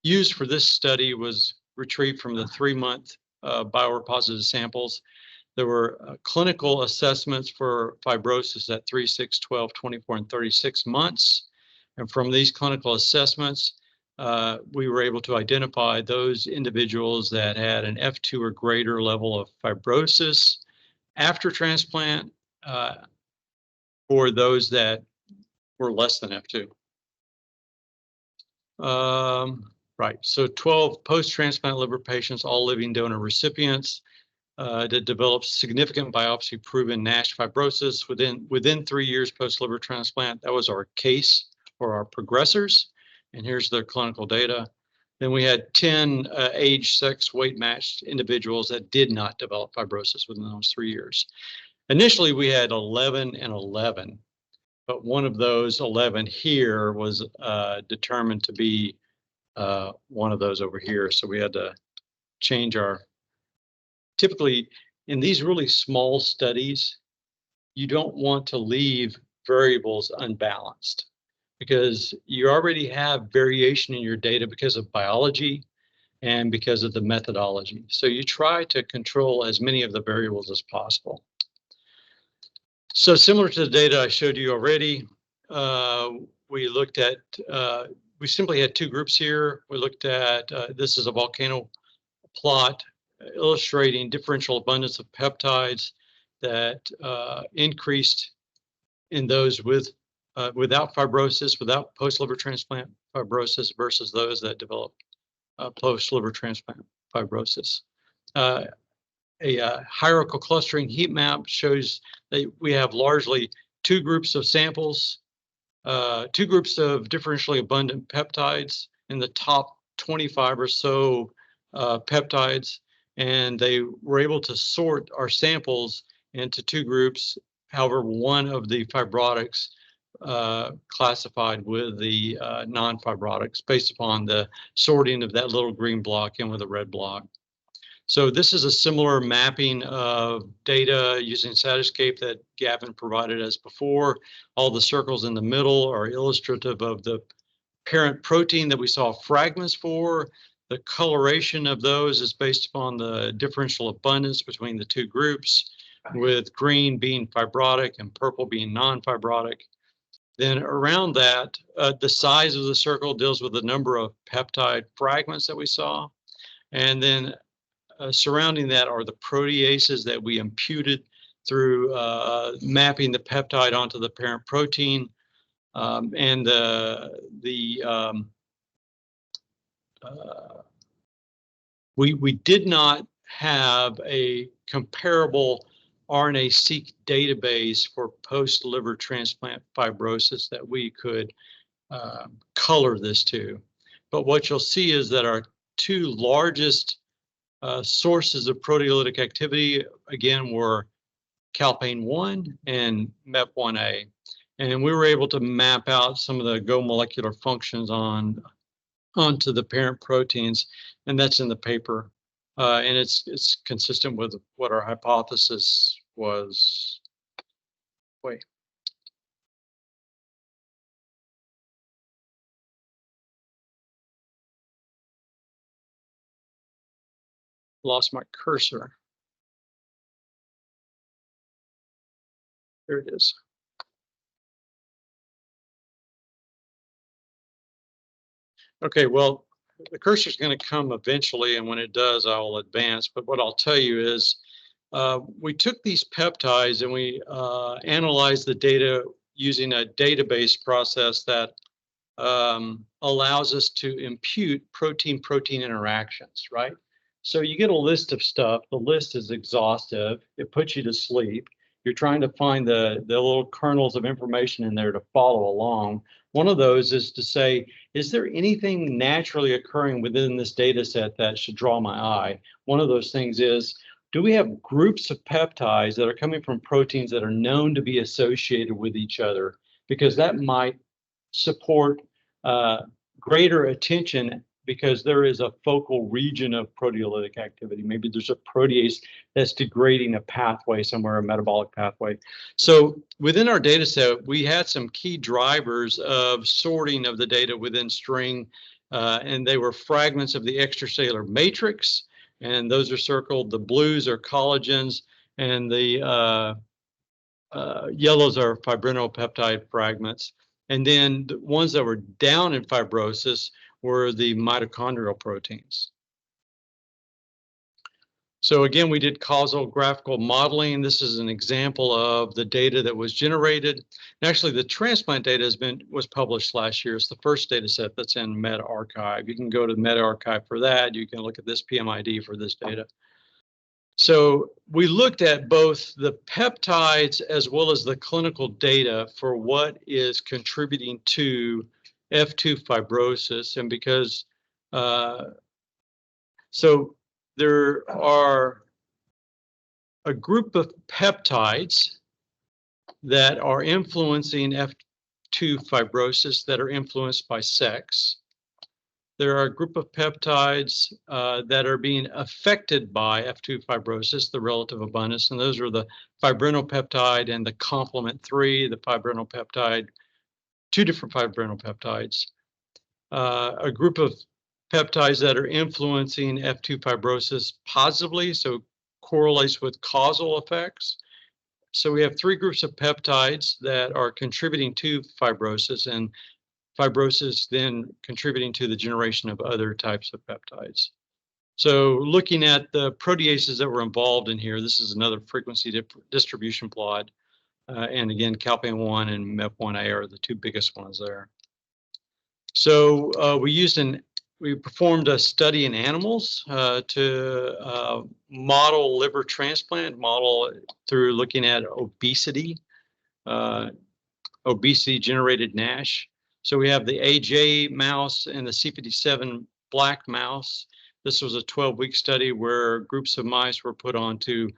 used for this study was retrieved from the 3-month biorepository samples. There were clinical assessments for fibrosis at 3, 6, 12, 24, and 36 months. And from these clinical assessments, we were able to identify those individuals that had an F2 or greater level of fibrosis after transplant, or those that were less than F2. Right, so 12 post-transplant liver patients, all living donor recipients, that developed significant biopsy-proven NASH fibrosis within 3 years post-liver transplant. That was our case for our progressors, and here's their clinical data. Then we had 10 age, sex, weight-matched individuals that did not develop fibrosis within those 3 years. Initially, we had 11 and 11, but one of those 11 here was determined to be one of those over here, so we had to change our. Typically, in these really small studies, you don't want to leave variables unbalanced because you already have variation in your data because of biology and because of the methodology. So you try to control as many of the variables as possible. So similar to the data I showed you already, we looked at, we simply had 2 groups here. We looked at, this is a volcano plot illustrating differential abundance of peptides that increased in those without fibrosis, without post-liver transplant fibrosis versus those that developed post-liver transplant fibrosis. A hierarchical clustering heat map shows that we have largely 2 groups of samples, 2 groups of differentially abundant peptides in the top 25 or so peptides, and they were able to sort our samples into 2 groups. However, one of the fibrotics classified with the non-fibrotics based upon the sorting of that little green block in with a red block. So this is a similar mapping of data using Satiscape that Gavin provided us before. All the circles in the middle are illustrative of the parent protein that we saw fragments for. The coloration of those is based upon the differential abundance between the 2 groups, with green being fibrotic and purple being non-fibrotic. Then around that, the size of the circle deals with the number of peptide fragments that we saw. And then surrounding that are the proteases that we imputed through mapping the peptide onto the parent protein. And we did not have a comparable RNA-seq database for post-liver transplant fibrosis that we could color this to. But what you'll see is that our 2 largest sources of proteolytic activity, again, were calpain-1 and MEP1A. And we were able to map out some of the Go molecular functions onto the parent proteins, and that's in the paper. And it's consistent with what our hypothesis was. Wait. Lost my cursor. There it is. Okay, well, the cursor is going to come eventually, and when it does, I will advance. But what I'll tell you is we took these peptides and we analyzed the data using a database process that allows us to impute protein-protein interactions, right? So you get a list of stuff. The list is exhaustive. It puts you to sleep. You're trying to find the little kernels of information in there to follow along. One of those is to say, is there anything naturally occurring within this data set that should draw my eye? One of those things is, do we have groups of peptides that are coming from proteins that are known to be associated with each other? Because that might support greater attention because there is a focal region of proteolytic activity. Maybe there's a protease that's degrading a pathway somewhere, a metabolic pathway. So within our data set, we had some key drivers of sorting of the data within string, and they were fragments of the extracellular matrix, and those are circled. The blues are collagens, and the yellows are fibrinopeptide fragments. And then the ones that were down in fibrosis were the mitochondrial proteins. So again, we did causal graphical modeling. This is an example of the data that was generated. And actually, the transplant data was published last year. It's the first data set that's in medRxiv. You can go to medRxiv for that. You can look at this PMID for this data. So we looked at both the peptides as well as the clinical data for what is contributing to F2 fibrosis. And because, so there are a group of peptides that are influencing F2 fibrosis that are influenced by sex. There are a group of peptides that are being affected by F2 fibrosis, the relative abundance, and those are the fibrinopeptide and the complement 3, the fibrinopeptide, two different fibrinopeptides. A group of peptides that are influencing F2 fibrosis positively, so correlates with causal effects. So we have three groups of peptides that are contributing to fibrosis, and fibrosis then contributing to the generation of other types of peptides. So looking at the proteases that were involved in here, this is another frequency distribution plot. And again, calpain-1 and MEP1A are the two biggest ones there. So we performed a study in animals to model liver transplant, model through looking at obesity, obesity-generated NASH. So we have the AJ mouse and the C57 black mouse. This was a 12-week study where groups of mice were put onto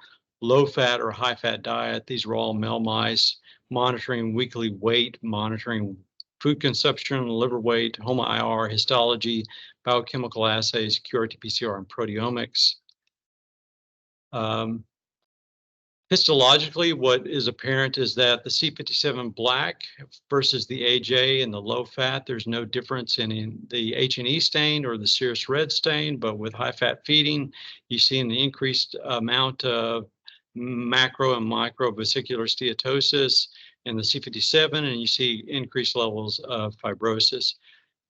low-fat or high-fat diet. These were all male mice, monitoring weekly weight, monitoring food consumption, liver weight, HOMA-IR, histology, biochemical assays, QRT-PCR, and proteomics. Histologically, what is apparent is that the C57 black versus the AJ and the low fat, there's no difference in the H&E stain or the serous red stain, but with high fat feeding, you see an increased amount of macro and micro vesicular steatosis in the C57, and you see increased levels of fibrosis.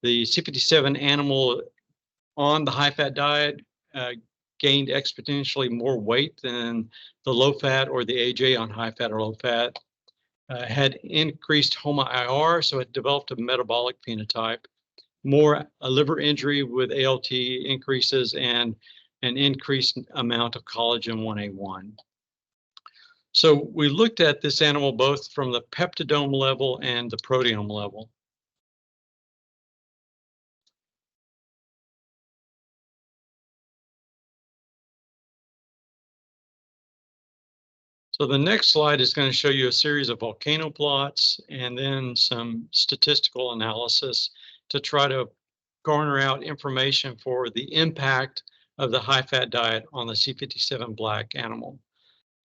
The C57 animal on the high fat diet gained exponentially more weight than the low fat or the AJ on high fat or low fat, had increased HOMA-IR, so it developed a metabolic phenotype, more liver injury with ALT increases, and an increased amount of collagen 1A1. So we looked at this animal both from the peptidome level and the proteome level. So the next slide is going to show you a series of volcano plots and then some statistical analysis to try to garner out information for the impact of the high-fat diet on the C57 black animal.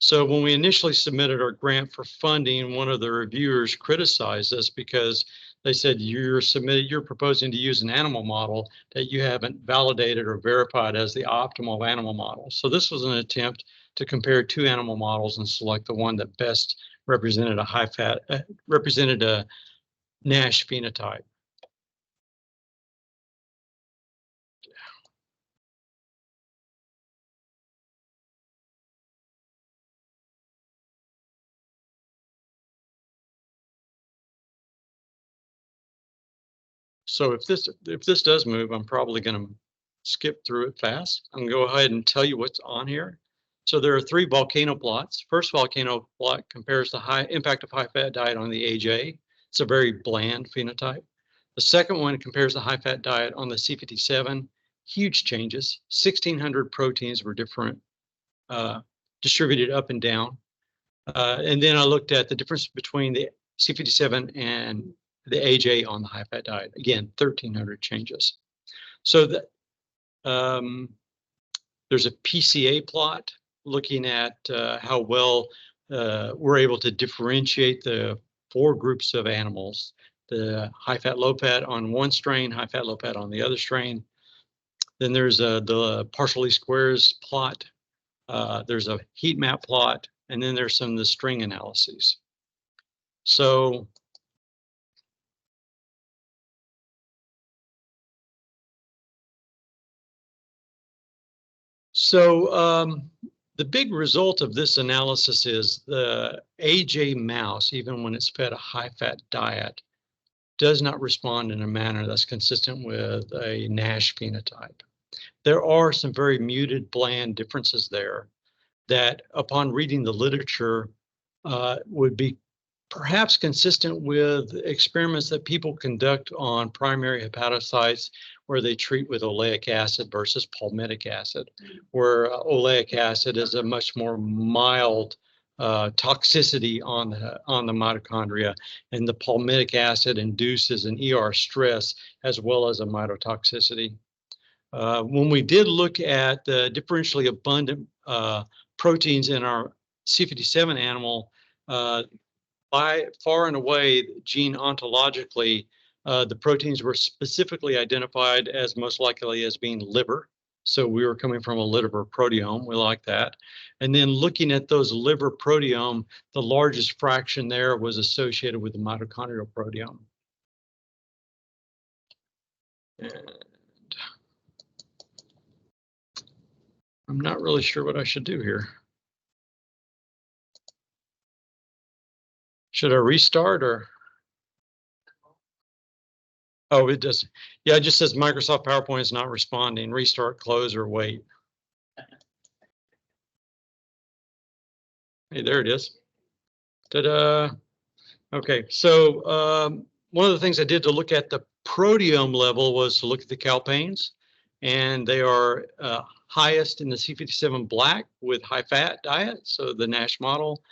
So when we initially submitted our grant for funding, one of the reviewers criticized us because they said, you're proposing to use an animal model that you haven't validated or verified as the optimal animal model. So this was an attempt to compare two animal models and select the one that best represented a NASH phenotype. So if this does move, I'm probably going to skip through it fast. I'm going to go ahead and tell you what's on here. So there are 3 volcano plots. First volcano plot compares the high impact of high-fat diet on the AJ. It's a very bland phenotype. The second one compares the high-fat diet on the C57. Huge changes. 1,600 proteins were different, distributed up and down. And then I looked at the difference between the C57 and the AJ on the high-fat diet. Again, 1,300 changes. So there's a PCA plot looking at how well we're able to differentiate the 4 groups of animals: the high-fat, low-fat on one strain, high-fat, low-fat on the other strain. Then there's the partial least squares plot. There's a heat map plot, and then there's some of the string analyses. So the big result of this analysis is the AJ mouse, even when it's fed a high-fat diet, does not respond in a manner that's consistent with a NASH phenotype. There are some very muted, bland differences there that, upon reading the literature, would be perhaps consistent with experiments that people conduct on primary hepatocytes where they treat with oleic acid versus palmitic acid, where oleic acid is a much more mild toxicity on the mitochondria, and the palmitic acid induces an ER stress as well as a mitotoxicity. When we did look at the differentially abundant proteins in our C57 animal, by far and away, gene ontologically, the proteins were specifically identified as most likely as being liver. So we were coming from a liver proteome. We like that. And then looking at those liver proteome, the largest fraction there was associated with the mitochondrial proteome. And I'm not really sure what I should do here. Should I restart or? Oh, it does. Yeah, it just says Microsoft PowerPoint is not responding. Restart, close, or wait. Hey, there it is. Ta-da. Okay, so one of the things I did to look at the proteome level was to look at the calpains, and they are highest in the C57 black with high-fat diet, so the NASH model.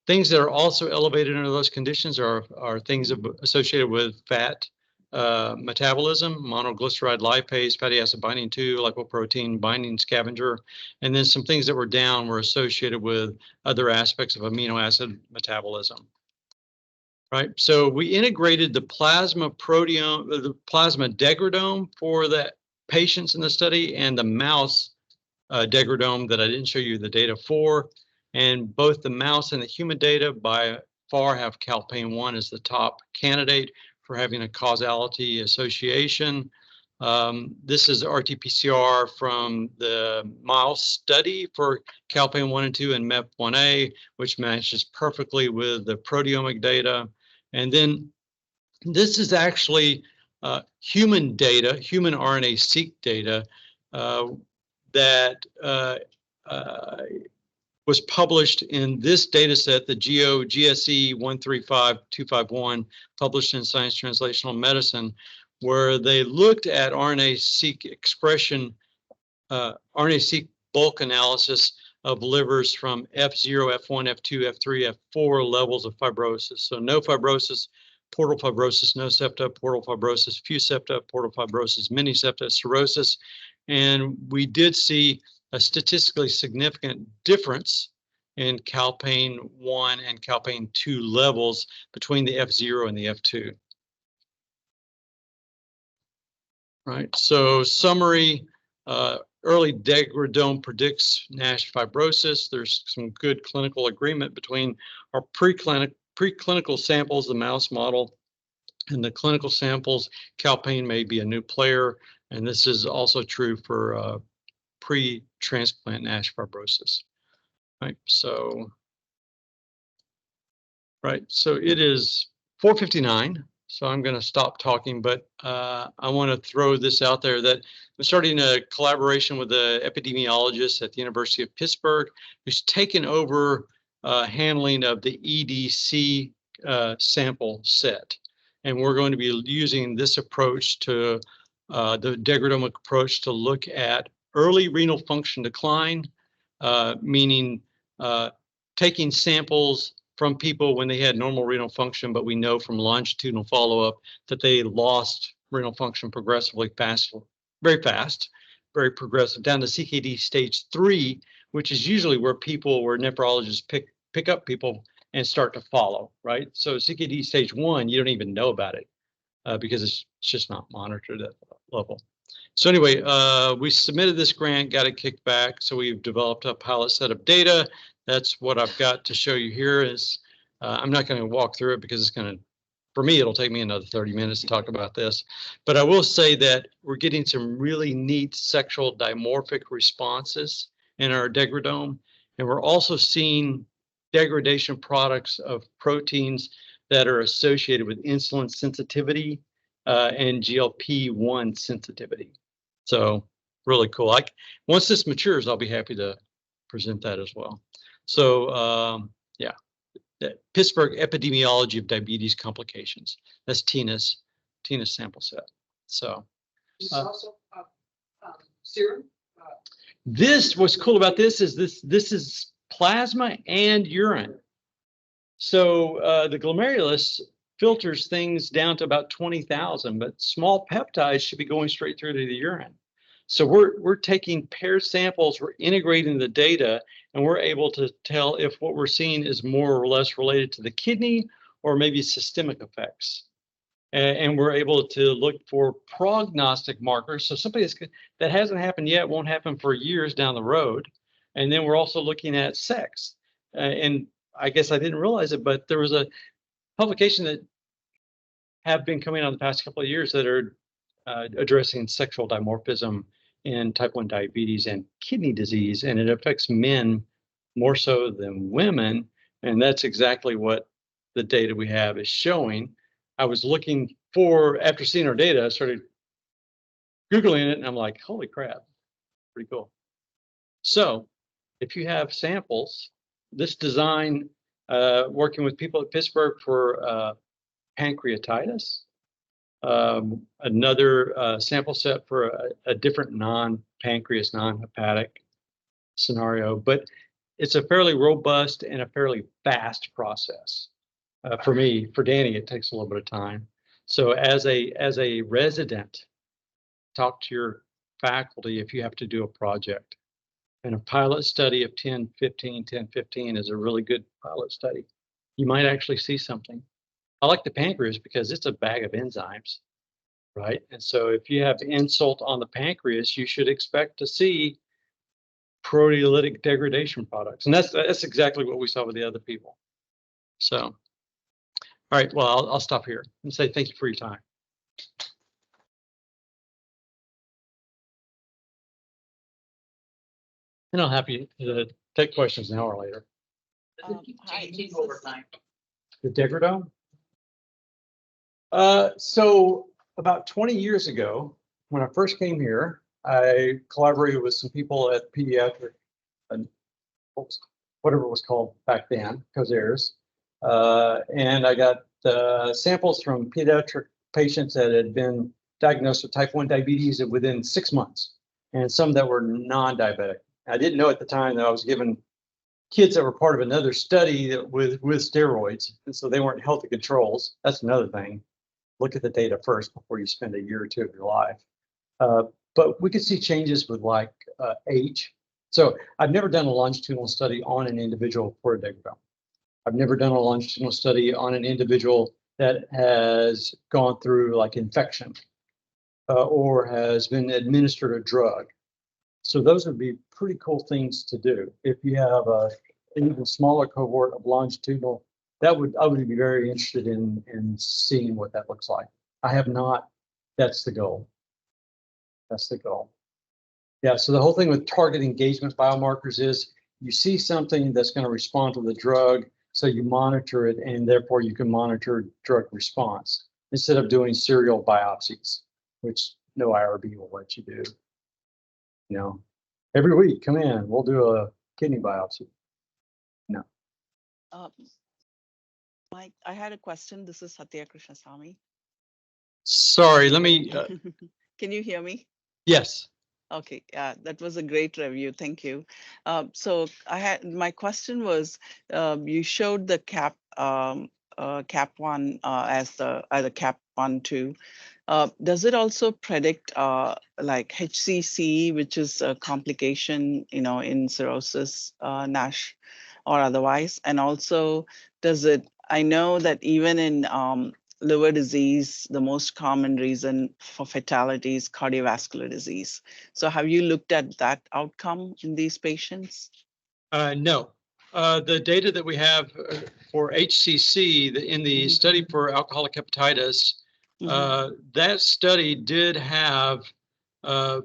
Things that are also elevated under those conditions are things associated with fat metabolism, monoglyceride lipase, fatty acid binding to, lipoprotein binding scavenger, and then some things that were down were associated with other aspects of amino acid metabolism. Right, so we integrated the plasma proteome, the plasma degradome for the patients in the study, and the mouse degradome that I didn't show you the data for. And both the mouse and the human data by far have calpain 1 as the top candidate for having a causality association. This is RT-PCR from the mouse study for calpain 1 and 2 and MEP1A, which matches perfectly with the proteomic data. And then this is actually human data, human RNA-seq data that was published in this data set, the GSE 135251, published in Science Translational Medicine, where they looked at RNA-seq expression, RNA-seq bulk analysis of livers from F0, F1, F2, F3, F4 levels of fibrosis. So no fibrosis, portal fibrosis, no septa, portal fibrosis, few septa, portal fibrosis, many septa, cirrhosis. And we did see a statistically significant difference in calpain 1 and calpain 2 levels between the F0 and the F2. Right, so summary, early degradome predicts NASH fibrosis. There's some good clinical agreement between our preclinical samples, the mouse model, and the clinical samples. Calpain may be a new player, and this is also true for pre-transplant NASH fibrosis. Right, so it is 4:59. So I'm going to stop talking, but I want to throw this out there that I'm starting a collaboration with an epidemiologist at the University of Pittsburgh who's taken over handling of the EDC sample set. And we're going to be using this approach to the degradomic approach to look at early renal function decline, meaning taking samples from people when they had normal renal function, but we know from longitudinal follow-up that they lost renal function progressively fast, very progressive, down to CKD stage 3, which is usually where nephrologists pick up people and start to follow, right? So CKD stage 1, you don't even know about it because it's just not monitored at that level. So anyway, we submitted this grant, got it kicked back. So we've developed a pilot set of data. That's what I've got to show you here. I'm not going to walk through it because for me, it'll take me another 30 minutes to talk about this. But I will say that we're getting some really neat sexual dimorphic responses in our degradome. And we're also seeing degradation products of proteins that are associated with insulin sensitivity and GLP-1 sensitivity. So really cool. Once this matures, I'll be happy to present that as well. So yeah, the Pittsburgh Epidemiology of Diabetes Complications. That's Tina's sample set. So This is also serum. what's cool about this is plasma and urine. So the glomerulus filters things down to about 20,000, but small peptides should be going straight through to the urine. So we're taking paired samples, we're integrating the data, and we're able to tell if what we're seeing is more or less related to the kidney or maybe systemic effects. And we're able to look for prognostic markers. So something that hasn't happened yet won't happen for years down the road. And then we're also looking at sex. And I guess I didn't realize it, but there was a publication that have been coming out the past couple of years that are addressing sexual dimorphism in type 1 diabetes and kidney disease, and it affects men more so than women. And that's exactly what the data we have is showing. I was looking after seeing our data, I started Googling it, and I'm like, holy crap, pretty cool. So if you have samples, this design, working with people at Pittsburgh for pancreatitis, another sample set for a different non-pancreas, non-hepatic scenario, but it's a fairly robust and a fairly fast process. For me, for Danny, it takes a little bit of time. So as a resident, talk to your faculty if you have to do a project. And a pilot study of 10-15 is a really good pilot study. You might actually see something. I like the pancreas because it's a bag of enzymes, right? And so if you have insult on the pancreas, you should expect to see proteolytic degradation products. And that's exactly what we saw with the other people. So, all right, well, I'll stop here and say thank you for your time. And I'll happy to take questions now or later. Changing over time. The degradome? So about 20 years ago, when I first came here, I collaborated with some people at pediatric, whatever it was called back then, COSAIRS, and I got samples from pediatric patients that had been diagnosed with type 1 diabetes within 6 months, and some that were non-diabetic. I didn't know at the time that I was given kids that were part of another study with steroids, and so they weren't healthy controls. That's another thing. Look at the data first before you spend a year or two of your life. But we could see changes with like age. So I've never done a longitudinal study on an individual for a degradome. I've never done a longitudinal study on an individual that has gone through like infection or has been administered a drug. So those would be pretty cool things to do. If you have an even smaller cohort of longitudinal, I would be very interested in seeing what that looks like. I have not. That's the goal. That's the goal. Yeah, so the whole thing with target engagement biomarkers is you see something that's going to respond to the drug, so you monitor it, and therefore you can monitor drug response. instead of doing serial biopsies, which no IRB will let you do. You know, every week, come in, we'll do a kidney biopsy. No. Mike, I had a question. This is Satya Krishnasamy. Sorry, let me, Can you hear me? yes. Okay, that was a great review. Thank you. So my question was, you showed the cap one as the cap 1, 2. Does it also predict like HCC, which is a complication, in cirrhosis, NASH, or otherwise? And also, I know that even in liver disease, the most common reason for fatality is cardiovascular disease. So have you looked at that outcome in these patients? No. The data that we have for HCC in the study for alcoholic hepatitis, that study did have, there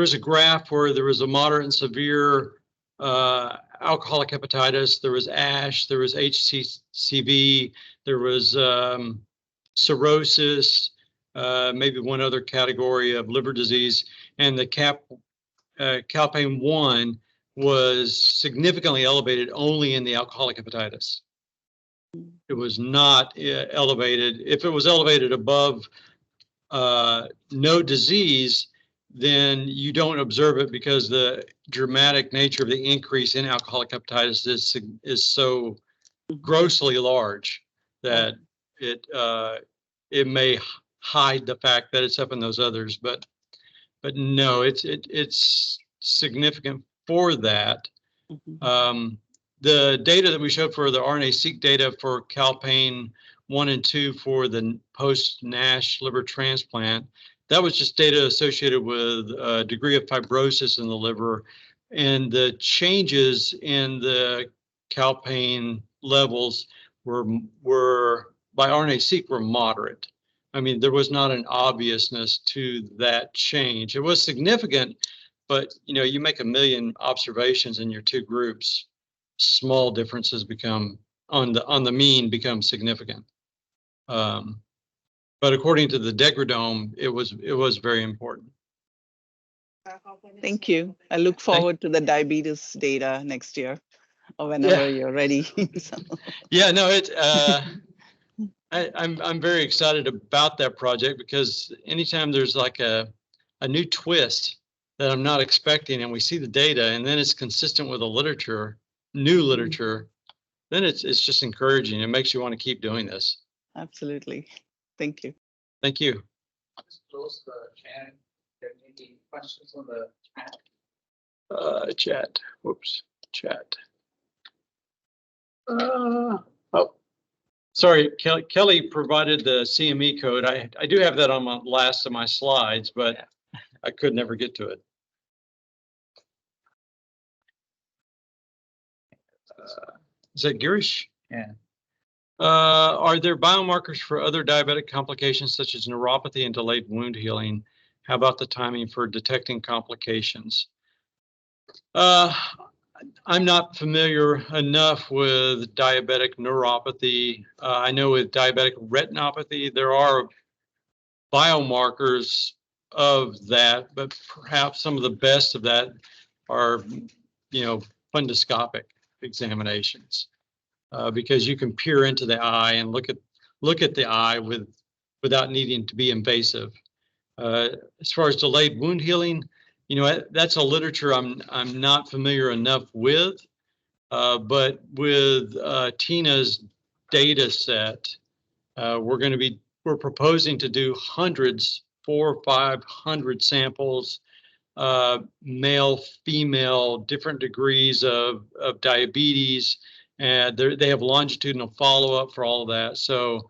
was a graph where there was a moderate and severe alcoholic hepatitis, there was ASH, there was HCCV, there was cirrhosis, maybe one other category of liver disease, and the calpain 1 was significantly elevated only in the alcoholic hepatitis. It was not elevated. If it was elevated above no disease, then you don't observe it because the dramatic nature of the increase in alcoholic hepatitis is so grossly large that it may hide the fact that it's up in those others, but no, it's significant for that. The data that we showed for the RNA-seq data for calpain 1 and 2 for the post-NASH liver transplant, that was just data associated with a degree of fibrosis in the liver, and the changes in the calpain levels were by RNA-seq were moderate. I mean, there was not an obviousness to that change. It was significant, but you make 1 million observations in your two groups, small differences become on the mean become significant. But according to the degradome, it was very important. Thank you. I look forward to the diabetes data next year or whenever you're ready. So. Yeah, no, I'm very excited about that project because anytime there's like a new twist that I'm not expecting and we see the data and then it's consistent with the literature, new literature, then it's just encouraging. It makes you want to keep doing this. Absolutely. Thank you. Thank you. I'll just close the chat. There may be questions on the chat. Chat. Whoops. Chat. Sorry, Kelly provided the CME code. I do have that on my last of my slides, but I could never get to it. Is that Girish? Yeah. Are there biomarkers for other diabetic complications such as neuropathy and delayed wound healing? How about the timing for detecting complications? I'm not familiar enough with diabetic neuropathy. I know with diabetic retinopathy, there are biomarkers of that, but perhaps some of the best of that are, fundoscopic examinations. Because you can peer into the eye and look at the eye without needing to be invasive. As far as delayed wound healing, that's a literature I'm not familiar enough with, but with Tina's data set, we're proposing to do hundreds, 400 or 500 samples, male, female, different degrees of diabetes. And they have longitudinal follow-up for all of that. So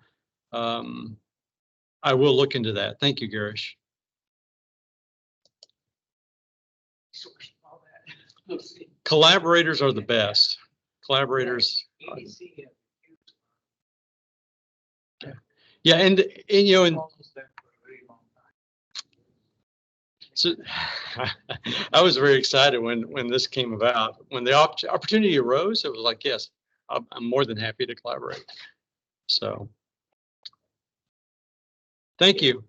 I will look into that. Thank you, Girish. Collaborators are the best. Collaborators. Yeah, and so I was very excited when this came about. When the opportunity arose, it was like, yes, I'm more than happy to collaborate. So Thank you.